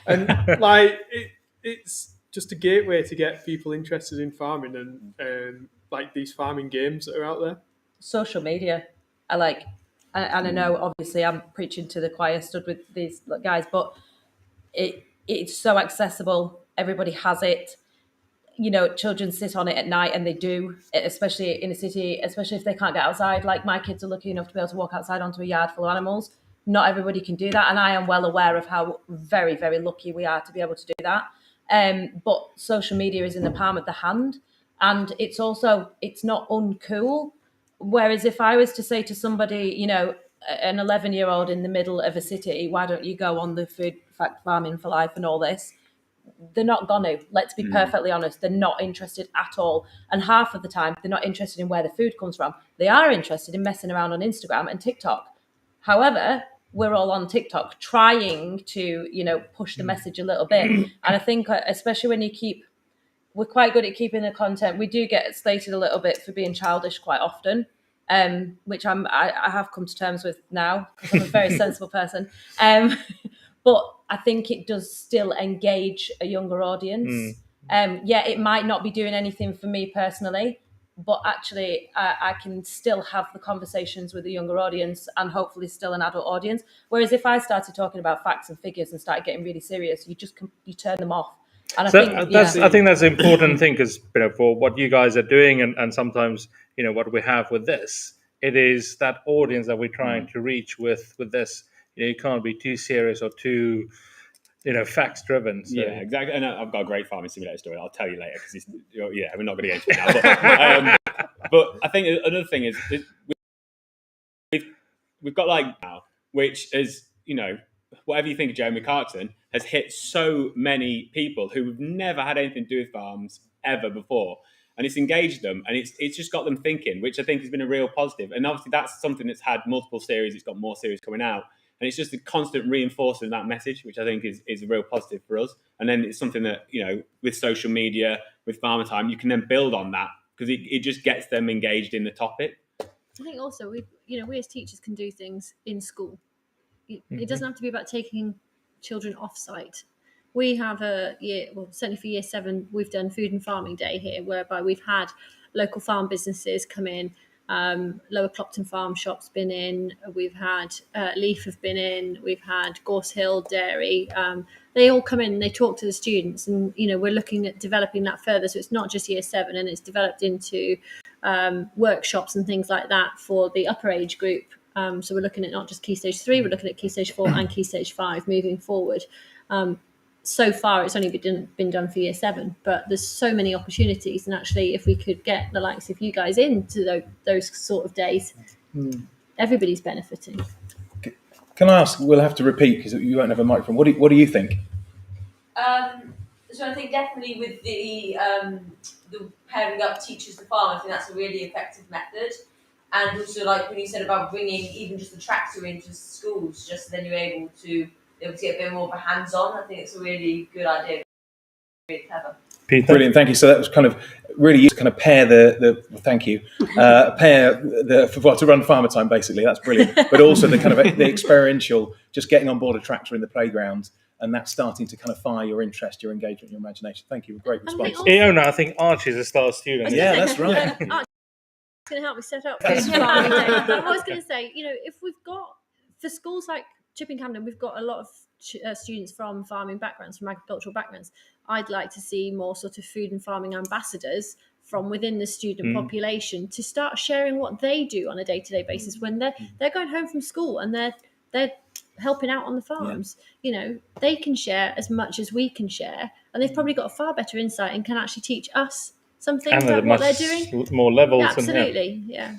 Speaker 2: and like it's just a gateway to get people interested in farming and like these farming games that are out there.
Speaker 5: Social media, and I know obviously I'm preaching to the choir, stood with these guys, but it's so accessible. Everybody has it. Children sit on it at night, and they do, especially in a city, especially if they can't get outside. Like my kids are lucky enough to be able to walk outside onto a yard full of animals. Not everybody can do that, and I am well aware of how very, very lucky we are to be able to do that. But social media is in the palm of the hand, and it's not uncool. Whereas if I was to say to somebody, an 11-year-old in the middle of a city, why don't you go on the Food Fact Farming for Life and all this? They're not going to. Let's be perfectly honest. They're not interested at all. And half of the time, they're not interested in where the food comes from. They are interested in messing around on Instagram and TikTok. However, we're all on TikTok trying to, push the message a little bit. And I think especially when we're quite good at keeping the content. We do get slated a little bit for being childish quite often, which I have come to terms with now because I'm a very sensible person. But I think it does still engage a younger audience. It might not be doing anything for me personally, but actually I can still have the conversations with a younger audience and hopefully still an adult audience. Whereas if I started talking about facts and figures and started getting really serious, you turn them off. And I think
Speaker 1: that's an important thing because for what you guys are doing and sometimes what we have with this, it is that audience that we're trying to reach with this. You can't be too serious or too facts driven. So.
Speaker 6: Yeah, exactly. And I've got a great farming simulator story. I'll tell you later because we're not going to get into it now. But I think another thing is we've got now, which is whatever you think of Jeremy Clarkson, has hit so many people who have never had anything to do with farms ever before. And it's engaged them and it's just got them thinking, which I think has been a real positive. And obviously that's something that's had multiple series. It's got more series coming out. And it's just a constant reinforcing that message, which I think is a real positive for us. And then it's something that, with social media, with Farmer Time, you can then build on that because it just gets them engaged in the topic.
Speaker 8: I think also we as teachers can do things in school. It doesn't have to be about taking children off-site. We have certainly for Year 7, we've done Food and Farming Day here, whereby we've had local farm businesses come in. Lower Clopton Farm Shop's been in. We've had Leaf have been in. We've had Gorse Hill Dairy. They all come in and they talk to the students, and we're looking at developing that further. So it's not just Year 7, and it's developed into workshops and things like that for the upper age group. So we're looking at not just Key Stage 3, we're looking at Key Stage 4 and Key Stage 5 moving forward. So far, it's only been done for Year 7, but there's so many opportunities. And actually, if we could get the likes of you guys into those sort of days, everybody's benefiting.
Speaker 4: Can I ask? We'll have to repeat because you won't have a microphone. What do you think?
Speaker 9: So I think definitely with the pairing up teachers to farm, I think that's a really effective method. And also, like when you said about bringing even just the tractor into schools, just so then you're able to get a bit more of a hands-on. I think it's a really good idea. Really clever.
Speaker 1: Peter?
Speaker 4: Brilliant, thank you. So that was kind of really used to kind of pair to run farmer time basically. That's brilliant. But also the kind of the experiential, just getting on board a tractor in the playground, and that's starting to kind of fire your interest, your engagement, your imagination. Thank you. Great response.
Speaker 1: Iona, I think Archie's a star student.
Speaker 4: Yeah, that's right.
Speaker 8: Archie's going to help me set up this farming day. I was going to say, if we've got, for schools like Chipping Campden, we've got a lot of students from farming backgrounds, from agricultural backgrounds. I'd like to see more sort of food and farming ambassadors from within the student population to start sharing what they do on a day-to-day basis when they're going home from school and they're helping out on the farms. They can share as much as we can share, and they've probably got a far better insight and can actually teach us something about what they're doing.
Speaker 1: More levels.
Speaker 8: Yeah, absolutely, yeah.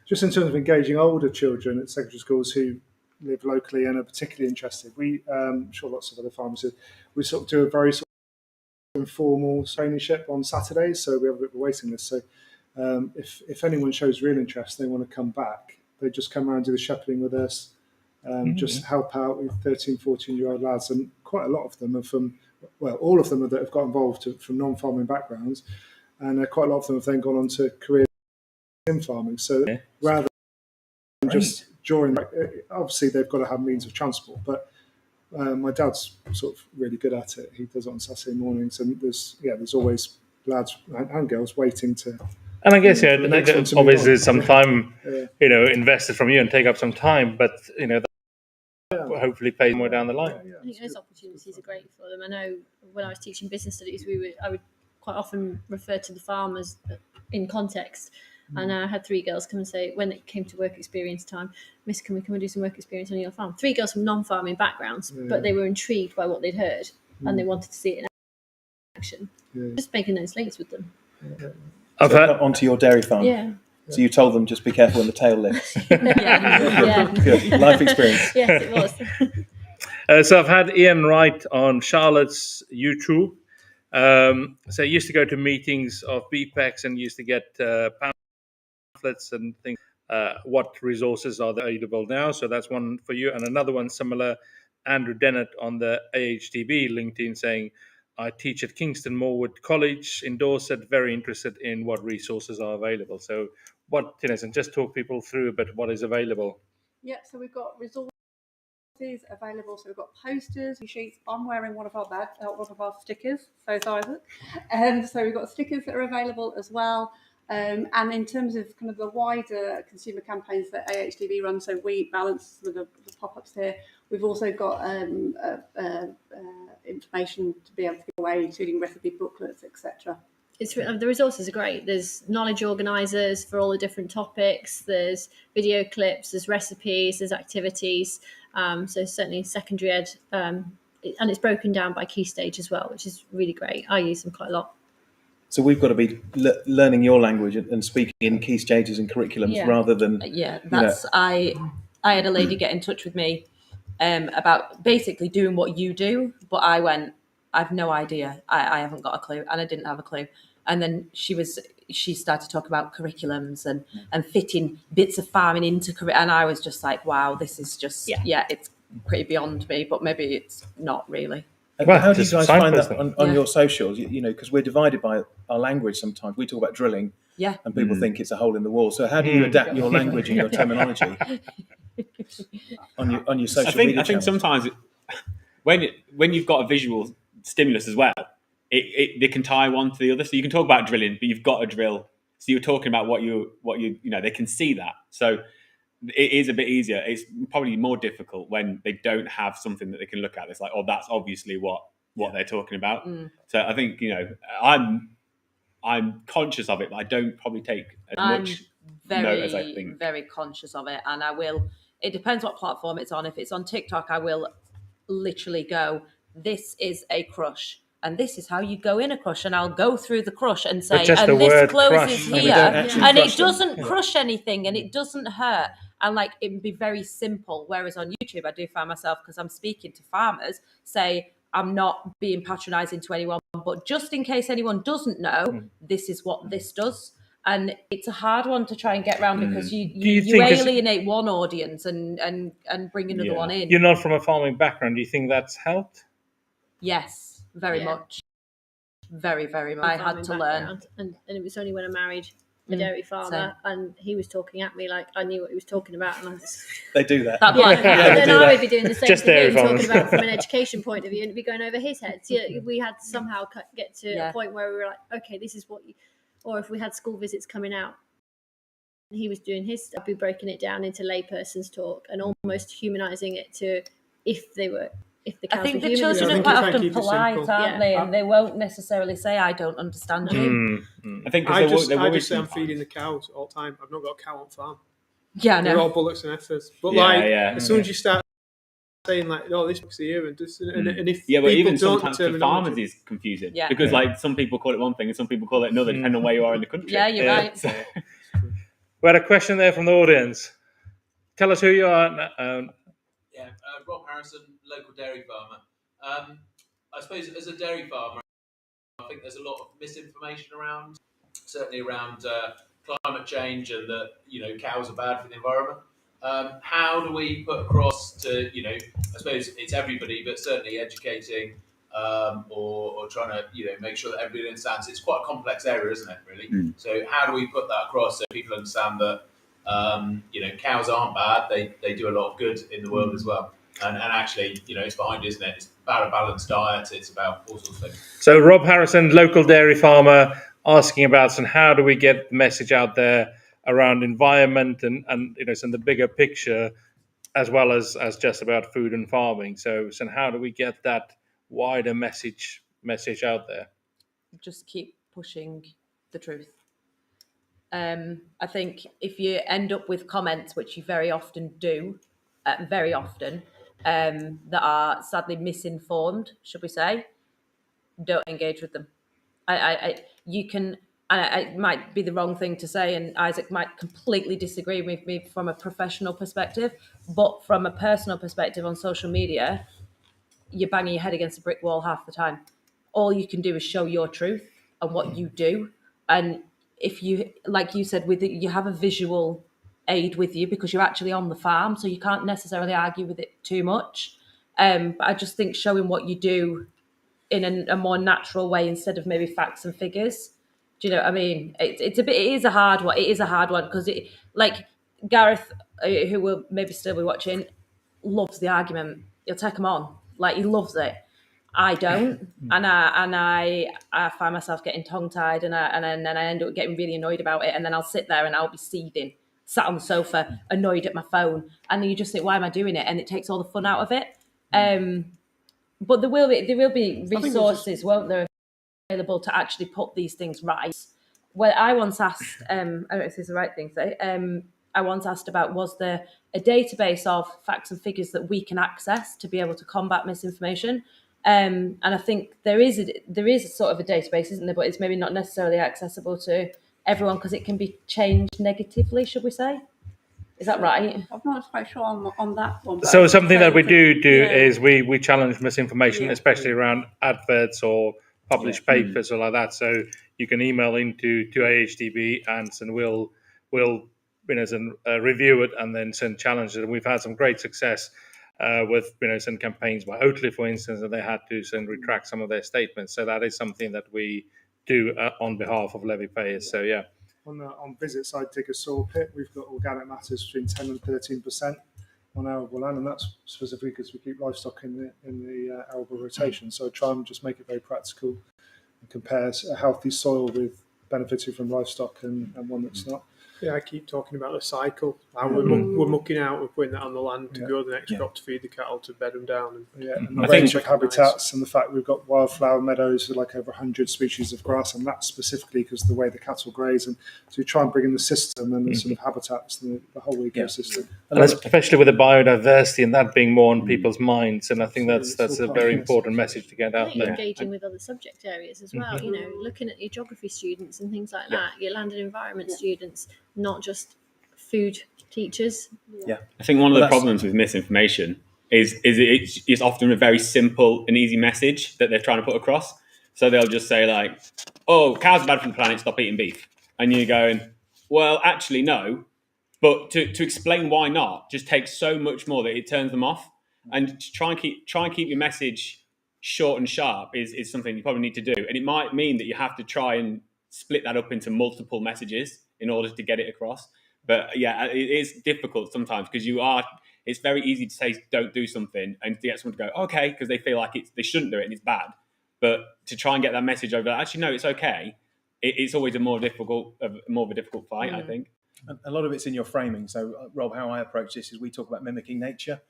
Speaker 3: Just in terms of engaging older children at secondary schools who live locally and are particularly interested, I'm sure lots of other farmers do, we sort of do a very sort of informal traineeship on Saturdays, so we have a bit of a waiting list. So if anyone shows real interest, they want to come back, they just come around and do the shepherding with us, just help out with 13, 14-year-old lads, and quite a lot of them are from, all of them that have got involved from non-farming backgrounds, and quite a lot of them have then gone on to careers in farming. So rather than just during, obviously they've got to have means of transport, but my dad's sort of really good at it. He does it on Saturday mornings, and there's always lads and girls waiting to.
Speaker 1: And I guess obviously there's some time invested from you and take up some time, but that hopefully pays more down the line.
Speaker 8: I think those opportunities are great for them. I know when I was teaching business studies, I would quite often refer to the farmers in context. And I had 3 girls come and say, when it came to work experience time, Miss, can we come and do some work experience on your farm? 3 girls from non-farming backgrounds, but they were intrigued by what they'd heard and they wanted to see it in action. Just making those links with them.
Speaker 4: Onto your dairy farm.
Speaker 8: Yeah.
Speaker 4: So you told them just be careful when the tail lifts.
Speaker 8: Yeah.
Speaker 4: Good. Life experience.
Speaker 8: Yes, it was.
Speaker 1: So I've had Ian write on Charlotte's YouTube. So I used to go to meetings of BPEX and used to get pamphlets and things. What resources are available now? So that's one for you. And another one similar, Andrew Dennett on the AHDB LinkedIn saying, I teach at Kingston Moorwood College in Dorset, very interested in what resources are available. So and just talk people through a bit what is available.
Speaker 7: Yeah, so we've got resources available. So we've got posters, sheets. I'm wearing one of our stickers. So is Isaac. So we've got stickers that are available as well. And in terms of kind of the wider consumer campaigns that AHDB runs, so we balance with the pop-ups here. We've also got information to be able to give away, including recipe booklets, etc.
Speaker 8: The resources are great. There's knowledge organisers for all the different topics. There's video clips. There's recipes. There's activities. So certainly secondary ed, and it's broken down by key stage as well, which is really great. I use them quite a lot.
Speaker 4: So we've got to be learning your language and speaking in key stages and curriculums rather than.
Speaker 5: I had a lady get in touch with me about basically doing what you do, but I went, I've no idea. I haven't got a clue, and I didn't have a clue. And then she started talking about curriculums and fitting bits of farming into curriculum, and I was just like, wow, this is just it's pretty beyond me, but maybe it's not really.
Speaker 4: How do you guys find that on your socials? Because we're divided by our language sometimes. We talk about drilling, and people think it's a hole in the wall. So how do you adapt your language and your terminology on your social media?
Speaker 6: I think sometimes when you've got a visual stimulus as well, they can tie one to the other. So you can talk about drilling, but you've got a drill. So you're talking about what you they can see that. So it is a bit easier. It's probably more difficult when they don't have something that they can look at. It's like, oh, that's obviously what they're talking about. So I think I'm conscious of it, but I don't probably take as much note as I think.
Speaker 5: Very conscious of it, and I will. It depends what platform it's on. If it's on TikTok, I will literally go, this is a crush, and this is how you go in a crush, and I'll go through the crush and say, and this closes here, and it doesn't crush anything, and it doesn't hurt, and like it would be very simple. Whereas on YouTube, I do find myself, because I'm speaking to farmers, say, I'm not being patronising to anyone, but just in case anyone doesn't know, this is what this does. And it's a hard one to try and get around because you alienate one audience and bring another one in.
Speaker 1: You're not from a farming background. Do you think that's helped?
Speaker 5: Yes, very much. very, very much. I had to learn.
Speaker 8: And it was only when I married a dairy farmer and he was talking at me like I knew what he was talking about, and I was
Speaker 4: They do that.
Speaker 8: and then I would be doing the same
Speaker 1: Just
Speaker 8: thing
Speaker 1: dairy
Speaker 8: he was
Speaker 1: farmers.
Speaker 8: talking about from an education point of view, and it'd be going over his head. So we had to somehow get to a point where we were like, okay, this is what you, or if we had school visits coming out, he was doing his stuff, I'd be breaking it down into layperson's talk and almost humanising it to if the cows
Speaker 5: I think
Speaker 8: were
Speaker 5: the
Speaker 8: human.
Speaker 5: children
Speaker 2: Yeah, I
Speaker 5: are
Speaker 2: think
Speaker 5: quite
Speaker 2: if I
Speaker 5: often
Speaker 2: keep it
Speaker 5: polite,
Speaker 2: simple.
Speaker 5: aren't they? And they won't necessarily say, I don't understand you.
Speaker 6: I think 'cause
Speaker 2: I
Speaker 6: there
Speaker 2: just
Speaker 6: were
Speaker 2: say I'm
Speaker 6: some
Speaker 2: feeding the cows all the time. I've not got a cow on farm.
Speaker 5: Yeah,
Speaker 2: They're all
Speaker 5: no.
Speaker 2: bullocks and heifers. But
Speaker 6: Yeah,
Speaker 2: as soon as you start saying like, oh, this looks here and this, and if
Speaker 6: yeah, but
Speaker 2: people
Speaker 6: even
Speaker 2: don't
Speaker 6: sometimes for farmers is confusing because like some people call it one thing and some people call it another, depending on where you are in the country.
Speaker 5: Yeah, you're right.
Speaker 6: So,
Speaker 1: We had a question there from the audience. Tell us who you are.
Speaker 10: Rob Harrison, local dairy farmer. I suppose as a dairy farmer, I think there's a lot of misinformation around, certainly around climate change and that cows are bad for the environment. How do we put across to I suppose it's everybody, but certainly educating or trying to make sure that everybody understands. It's quite a complex area, isn't it? Really. So how do we put that across so people understand that cows aren't bad? They do a lot of good in the world as well. And actually, it's behind, isn't it? It's about a balanced diet. It's about all sorts of things.
Speaker 1: So Rob Harrison, local dairy farmer, asking about how do we get the message out there around environment and some the bigger picture, as well as just about food and farming. So how do we get that wider message out there?
Speaker 5: Just keep pushing the truth. I think if you end up with comments, which you very often do, that are sadly misinformed, should we say, don't engage with them. You can, and it might be the wrong thing to say, and Izak might completely disagree with me from a professional perspective, but from a personal perspective on social media, you're banging your head against a brick wall half the time. All you can do is show your truth and what you do. And if you, like you said, you have a visual aid with you because you're actually on the farm, so you can't necessarily argue with it too much. But I just think showing what you do in a more natural way instead of maybe facts and figures. Do you know what I mean? It is a hard one. It is a hard one because like Gareth, who will maybe still be watching, loves the argument. He'll take them on. Like, he loves it. I don't, and I find myself getting tongue tied, and then I end up getting really annoyed about it, and then I'll sit there and I'll be seething, sat on the sofa, annoyed at my phone, and then you just think, why am I doing it? And it takes all the fun out of it. But there will be resources, won't there, available to actually put these things right. Well, I once asked, I don't know if this is the right thing to say. I once asked about, was there a database of facts and figures that we can access to be able to combat misinformation? And I think there is sort of a database, isn't there? But it's maybe not necessarily accessible to everyone because it can be changed negatively, should we say? Is that right?
Speaker 7: I'm not quite sure on that one.
Speaker 1: So something that we do is we challenge misinformation, especially around adverts or published papers or like that. So you can email into AHDB and we'll review it and then send challenges. And we've had some great success with some campaigns by Oatly, for instance, and they had to retract some of their statements. So that is something that we do on behalf of levy payers. So yeah.
Speaker 3: On visits, I dig a soil pit. We've got organic matters between 10 and 13% on arable land, and that's specifically because we keep livestock in the arable rotation. So I try and just make it very practical and compare a healthy soil with benefiting from livestock and one that's not.
Speaker 2: Yeah, I keep talking about the cycle. How we're mucking out, we're putting that on the land to grow the next crop, to feed the cattle, to bed them down.
Speaker 3: And the range of habitats and the fact we've got wildflower meadows with like over 100 species of grass, and that's specifically because of the way the cattle graze. And so we try and bring in the system and the sort of habitats, the whole ecosystem.
Speaker 1: And especially with the biodiversity and that being more on people's minds. And I think that's a very important message to get out there.
Speaker 8: Engaging with other subject areas as well, looking at your geography students and things like that, your land and environment students, not just food teachers.
Speaker 6: I think one of the problems with misinformation is it's often a very simple and easy message that they're trying to put across. So they'll just say like, oh, cows are bad for the planet, stop eating beef. And you're going, well, actually, no. But to explain why not just takes so much more that it turns them off. And to try and keep your message short and sharp is something you probably need to do. And it might mean that you have to try and split that up into multiple messages in order to get it across. But yeah, it is difficult sometimes because it's very easy to say don't do something and to get someone to go, okay, because they feel like they shouldn't do it and it's bad. But to try and get that message over, actually, no, it's okay. It's always a more of a difficult fight, I think.
Speaker 4: A lot of it's in your framing. So, Rob, how I approach this is we talk about mimicking nature.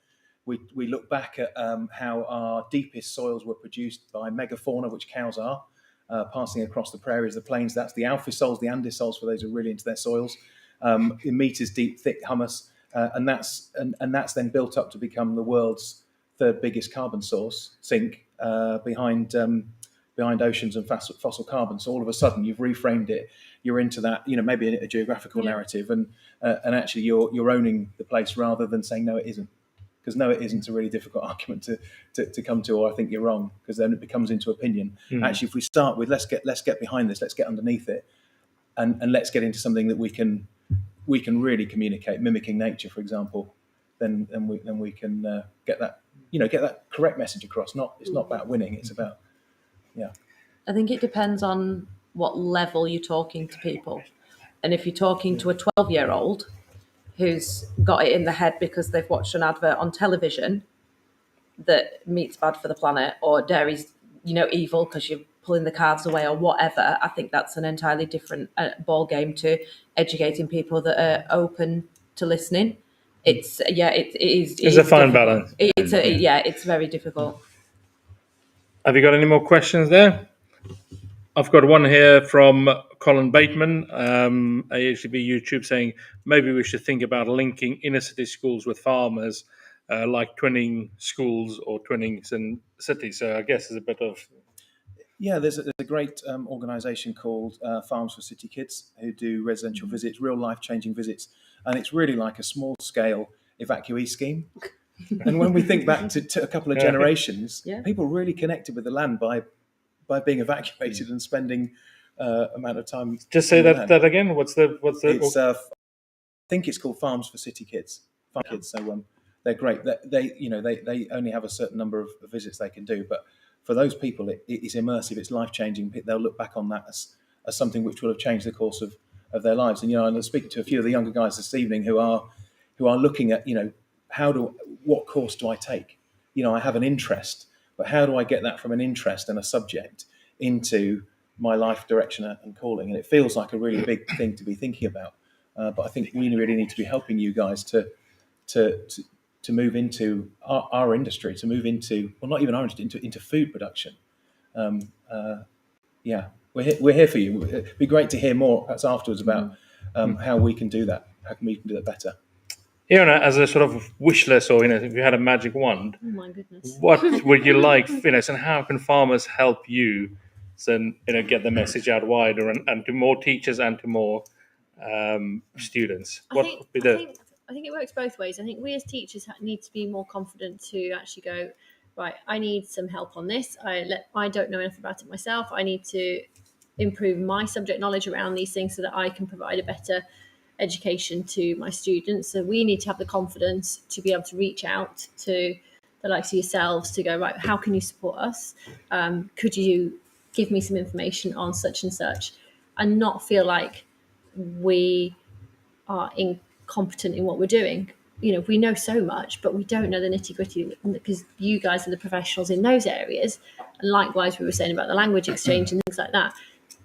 Speaker 4: We look back at how our deepest soils were produced by megafauna, which cows are, passing across the prairies, the plains. That's the alpha soils, the Andes soils, for those who are really into their soils. In meters deep, thick humus, and that's then built up to become the world's third biggest carbon sink behind oceans and fossil carbon. So all of a sudden, you've reframed it. You're into that, maybe a geographical narrative, and actually you're owning the place rather than saying no, it isn't. Because no, it isn't a really difficult argument to come to, or I think you're wrong, because then it becomes into opinion. Actually, if we start with let's get behind this, let's get underneath it, and let's get into something that we can really communicate, mimicking nature, for example, then we can get that correct message across. It's not about winning; it's about
Speaker 5: I think it depends on what level you're talking to people, and if you're talking to a 12-year-old who's got it in the head because they've watched an advert on television that meat's bad for the planet or dairy's, evil because you're pulling the calves away or whatever, I think that's an entirely different ball game to educating people that are open to listening. It is
Speaker 1: It's a fine balance.
Speaker 5: It's very difficult.
Speaker 1: Have you got any more questions there? I've got one here from Colin Bateman, AHDB YouTube, saying maybe we should think about linking inner city schools with farmers, like twinning schools or twinnings in cities. So I guess there's a bit of...
Speaker 4: Yeah, there's a great organisation called Farms for City Kids who do residential visits, real life-changing visits, and it's really like a small-scale evacuee scheme. And when we think back to a couple of generations, people really connected with the land by being evacuated and spending amount of time.
Speaker 1: Just say that again. What's the?
Speaker 4: It's I think it's called Farms for City Kids. Kids. So they're great. They only have a certain number of visits they can do, but for those people, it is immersive. It's life changing. They'll look back on that as something which will have changed the course of their lives. And I'm speaking to a few of the younger guys this evening who are looking at what course do I take? I have an interest. But how do I get that from an interest and a subject into my life direction and calling? And it feels like a really big thing to be thinking about. But I think we really need to be helping you guys to move into our industry, to move into, well, not even our industry, into food production. We're here for you. It'd be great to hear more perhaps afterwards about how we can do that. How can we do that better?
Speaker 1: Iona, as a sort of wish list, or if you had a magic wand,
Speaker 8: Oh my goodness.
Speaker 1: what would you like, and how can farmers help you, get the message out wider and to more teachers and to more students?
Speaker 8: I think it works both ways. I think we as teachers need to be more confident to actually go, right, I need some help on this. I don't know enough about it myself. I need to improve my subject knowledge around these things so that I can provide a better education to my students. So we need to have the confidence to be able to reach out to the likes of yourselves to go, right, how can you support us? Could you give me some information on such and such, and not feel like we are incompetent in what we're doing. We know so much, but we don't know the nitty gritty because you guys are the professionals in those areas. And likewise, we were saying about the language exchange and things like that.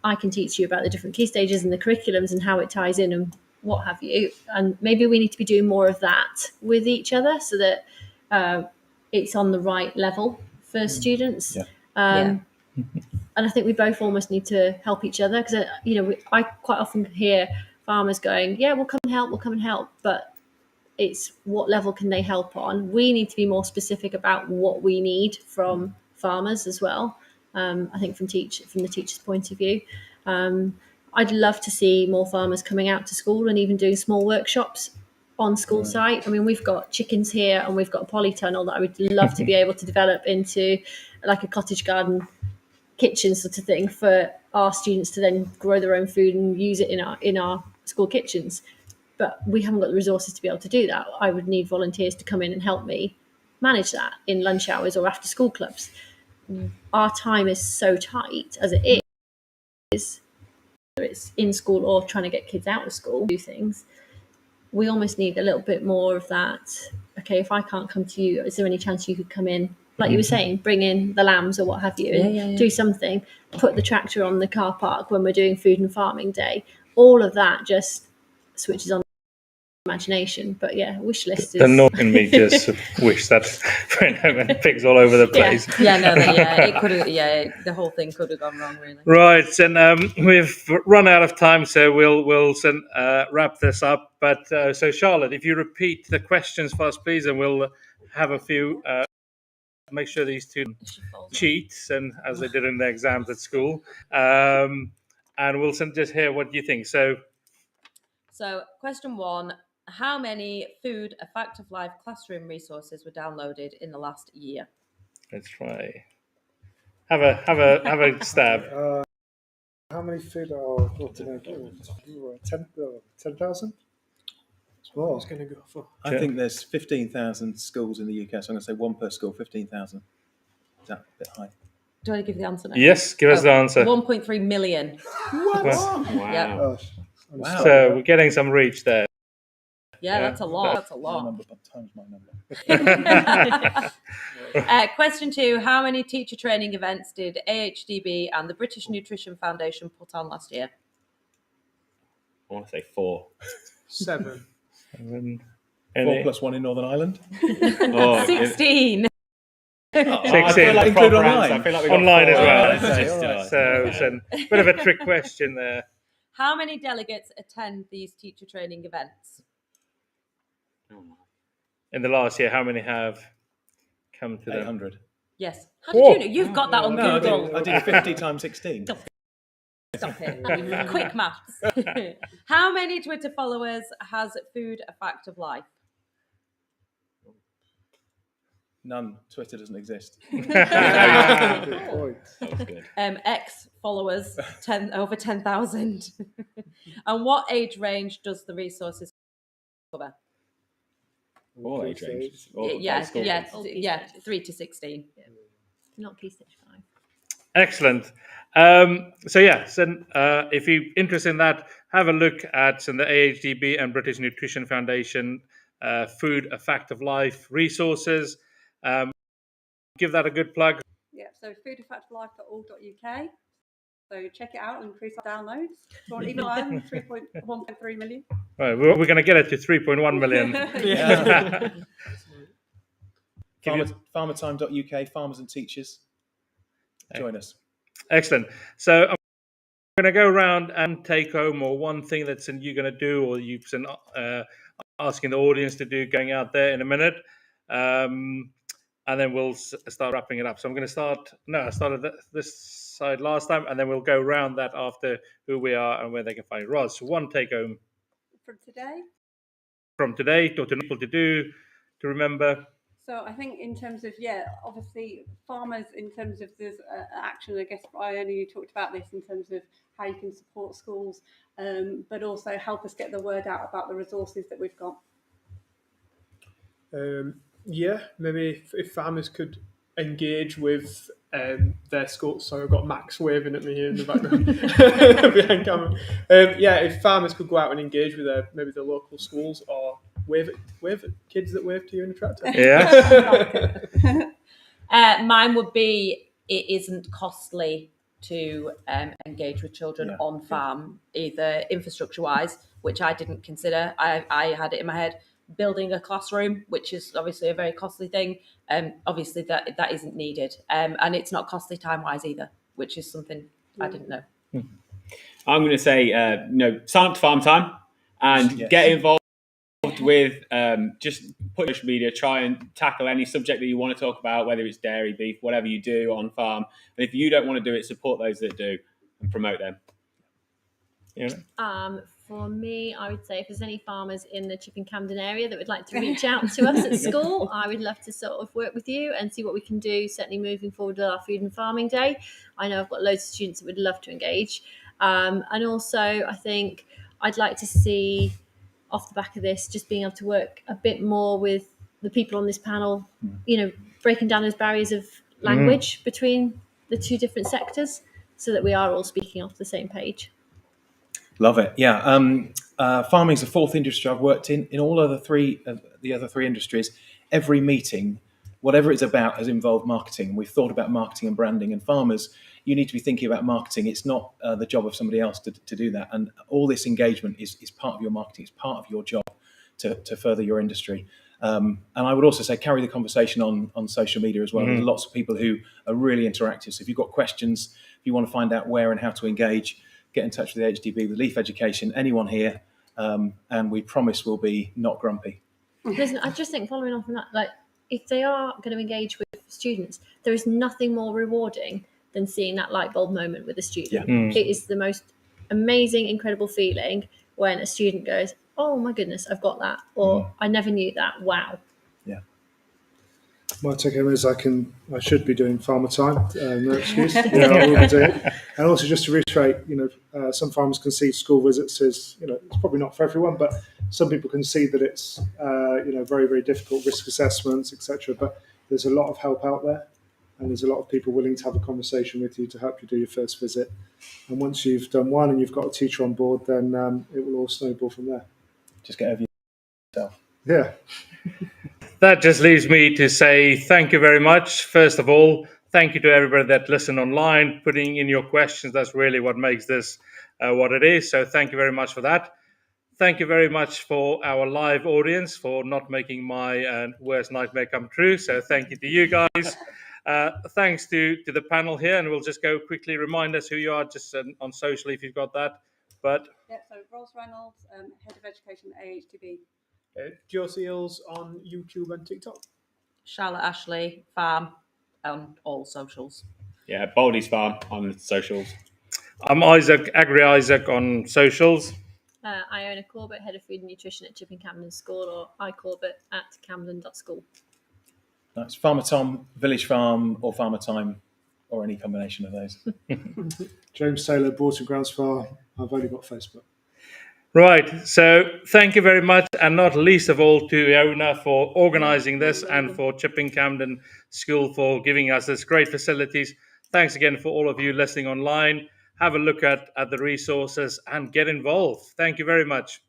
Speaker 8: I can teach you about the different key stages and the curriculums and how it ties in and what have you. And maybe we need to be doing more of that with each other so that it's on the right level for students. And I think we both almost need to help each other because, I quite often hear farmers going, yeah, we'll come and help. But it's what level can they help on? We need to be more specific about what we need from farmers as well. I think from the teacher's point of view. I'd love to see more farmers coming out to school and even doing small workshops on school site. I mean, we've got chickens here and we've got a polytunnel that I would love to be able to develop into like a cottage garden kitchen sort of thing for our students to then grow their own food and use it in our school kitchens. But we haven't got the resources to be able to do that. I would need volunteers to come in and help me manage that in lunch hours or after school clubs. our time is so tight as it is, whether it's in school or trying to get kids out of school, do things. We almost need a little bit more of that. Okay, if I can't come to you, is there any chance you could come in? Like you were saying, bring in the lambs or what have you, and do something. Put the tractor on the car park when we're doing food and farming day. All of that just switches on imagination. But yeah, wish list is.
Speaker 1: The North in me just wish that went home and pigs all over the place.
Speaker 5: It could have. The whole thing could have gone wrong, really.
Speaker 1: Right, and we've run out of time, so we'll wrap this up. But so Charlotte, if you repeat the questions for us, please, and we'll have a few. Make sure these two cheats, and as they did in their exams at school, and we'll just hear what you think. So,
Speaker 5: question 1: how many Food: A Fact of Life classroom resources were downloaded in the last year?
Speaker 1: Let's try. Have a stab.
Speaker 3: How many food are 10,000?
Speaker 2: I was going to go for.
Speaker 4: I think there's 15,000 schools in the UK, so I'm going to say one per school, 15,000. Is that a bit high?
Speaker 5: Do I give you the answer now?
Speaker 1: Yes, give us the answer.
Speaker 5: 1.3 million.
Speaker 1: What?
Speaker 6: Wow.
Speaker 5: Yeah.
Speaker 4: Wow.
Speaker 1: So we're getting some reach there.
Speaker 5: Yeah, that's a lot. That's a lot.
Speaker 4: My number times my number.
Speaker 5: Question 2: how many teacher training events did AHDB and the British Nutrition Foundation put on last year?
Speaker 6: I want to say 4.
Speaker 2: 7.
Speaker 4: 4 plus 1 in Northern Ireland.
Speaker 5: 16.
Speaker 1: 16.
Speaker 6: I feel like
Speaker 4: include
Speaker 6: online.
Speaker 4: online.
Speaker 6: I feel like we got
Speaker 1: Online as
Speaker 6: 4.
Speaker 1: well. So it's a bit of a trick question there.
Speaker 5: How many delegates attend these teacher training events?
Speaker 1: In the last year, how many have come to them?
Speaker 4: 800.
Speaker 5: Yes. How did you know? You've got that on
Speaker 4: No,
Speaker 5: Google.
Speaker 4: I did 50 times 16.
Speaker 5: Stop it. Quick maths. How many Twitter followers has Food: A Fact of Life?
Speaker 4: None. Twitter doesn't exist.
Speaker 3: Good point.
Speaker 6: That was good.
Speaker 5: X followers, over 10,000. And what age range does the resources cover?
Speaker 6: All age ranges.
Speaker 5: Yeah,
Speaker 8: All key
Speaker 5: 3 to 16.
Speaker 8: Not key stage 5.
Speaker 1: Excellent. So if you're interested in that, have a look at the AHDB and British Nutrition Foundation Food: A Fact of Life resources. Give that a good plug.
Speaker 7: Yeah, so foodaffectoflife.org.uk. So check it out and increase our downloads. So even I'm 1.3 million.
Speaker 1: Right, we're going to get it to 3.1 million.
Speaker 4: Farmertime.uk, farmers and teachers. Join us.
Speaker 1: Excellent. So I'm going to go around and take home, or one thing that's you're going to do, or you've been asking the audience to do, going out there in a minute. And then we'll start wrapping it up. So I'm going to start. No, I started this side last time, and then we'll go around that after who we are and where they can find Roz. So one take home
Speaker 7: From today?
Speaker 1: From today, to people to do, to remember.
Speaker 7: So I think in terms of, obviously farmers, in terms of this action, I guess Iona, you talked about this in terms of how you can support schools, but also help us get the word out about the resources that we've got.
Speaker 2: Maybe if farmers could engage with their schools. Sorry, I've got Max waving at me here in the background behind camera. If farmers could go out and engage with maybe the local schools, or wave at kids that wave to you in a tractor.
Speaker 1: Yeah.
Speaker 5: Mine would be, it isn't costly to engage with children on farm, either infrastructure-wise, which I didn't consider. I had it in my head, building a classroom, which is obviously a very costly thing. Obviously that isn't needed. And it's not costly time-wise either, which is something I didn't know.
Speaker 6: I'm going to say, sign up to Farm Time and get involved with, just put social media, try and tackle any subject that you want to talk about, whether it's dairy, beef, whatever you do on farm. And if you don't want to do it, support those that do and promote them.
Speaker 8: For me, I would say if there's any farmers in the Chipping Campden area that would like to reach out to us at school, I would love to sort of work with you and see what we can do, certainly moving forward with our Food and Farming Day. I know I've got loads of students that would love to engage. And also, I think I'd like to see, off the back of this, just being able to work a bit more with the people on this panel, breaking down those barriers of language between the two different sectors, so that we are all speaking off the same page.
Speaker 4: Love it. Yeah. Farming is the fourth industry I've worked in. In all the other three industries, every meeting, whatever it's about, has involved marketing. We've thought about marketing and branding. And farmers, you need to be thinking about marketing. It's not the job of somebody else to do that. And all this engagement is part of your marketing. It's part of your job to further your industry. And I would also say carry the conversation on social media as well. There's lots of people who are really interactive. So if you've got questions, if you want to find out where and how to engage, get in touch with the AHDB, with Leaf Education, anyone here, and we promise we'll be not grumpy.
Speaker 8: Listen, I just think following on from that, like if they are going to engage with students, there is nothing more rewarding than seeing that light bulb moment with a student. It is the most amazing, incredible feeling when a student goes, "Oh my goodness, I've got that," or "I never knew that. Wow."
Speaker 3: My take home is I should be doing farmer time. No excuse. I will be doing it. And also just to reiterate, some farmers can see school visits as, it's probably not for everyone, but some people can see that it's, very, very difficult risk assessments, etc. But there's a lot of help out there, and there's a lot of people willing to have a conversation with you to help you do your first visit. And once you've done one and you've got a teacher on board, then it will all snowball from there.
Speaker 4: Just get over yourself.
Speaker 3: Yeah.
Speaker 1: That just leaves me to say thank you very much. First of all, thank you to everybody that listened online, putting in your questions. That's really what makes this what it is. So thank you very much for that. Thank you very much for our live audience for not making my worst nightmare come true. So thank you to you guys. Thanks to the panel here. And we'll just go quickly remind us who you are just on social if you've got that. But
Speaker 7: so Roz Reynolds, Head of Education at AHDB.
Speaker 2: Joe Seels on YouTube and TikTok.
Speaker 5: Charlotte Ashley, Farm, on all socials.
Speaker 6: Yeah, Baldy's Farm on socials.
Speaker 1: I'm Izak on socials.
Speaker 8: Iona Corbett, Head of Food and Nutrition at Chipping Campden School, or iCorbett at camden.school.
Speaker 4: That's Farmer Tom, Village Farm, or Farmer Time, or any combination of those.
Speaker 3: James Taylor, Broughton Grounds Farm. I've only got Facebook.
Speaker 1: Right, so thank you very much, and not least of all to Iona for organising this, and for Chipping Campden School for giving us this great facilities. Thanks again for all of you listening online. Have a look at the resources and get involved. Thank you very much.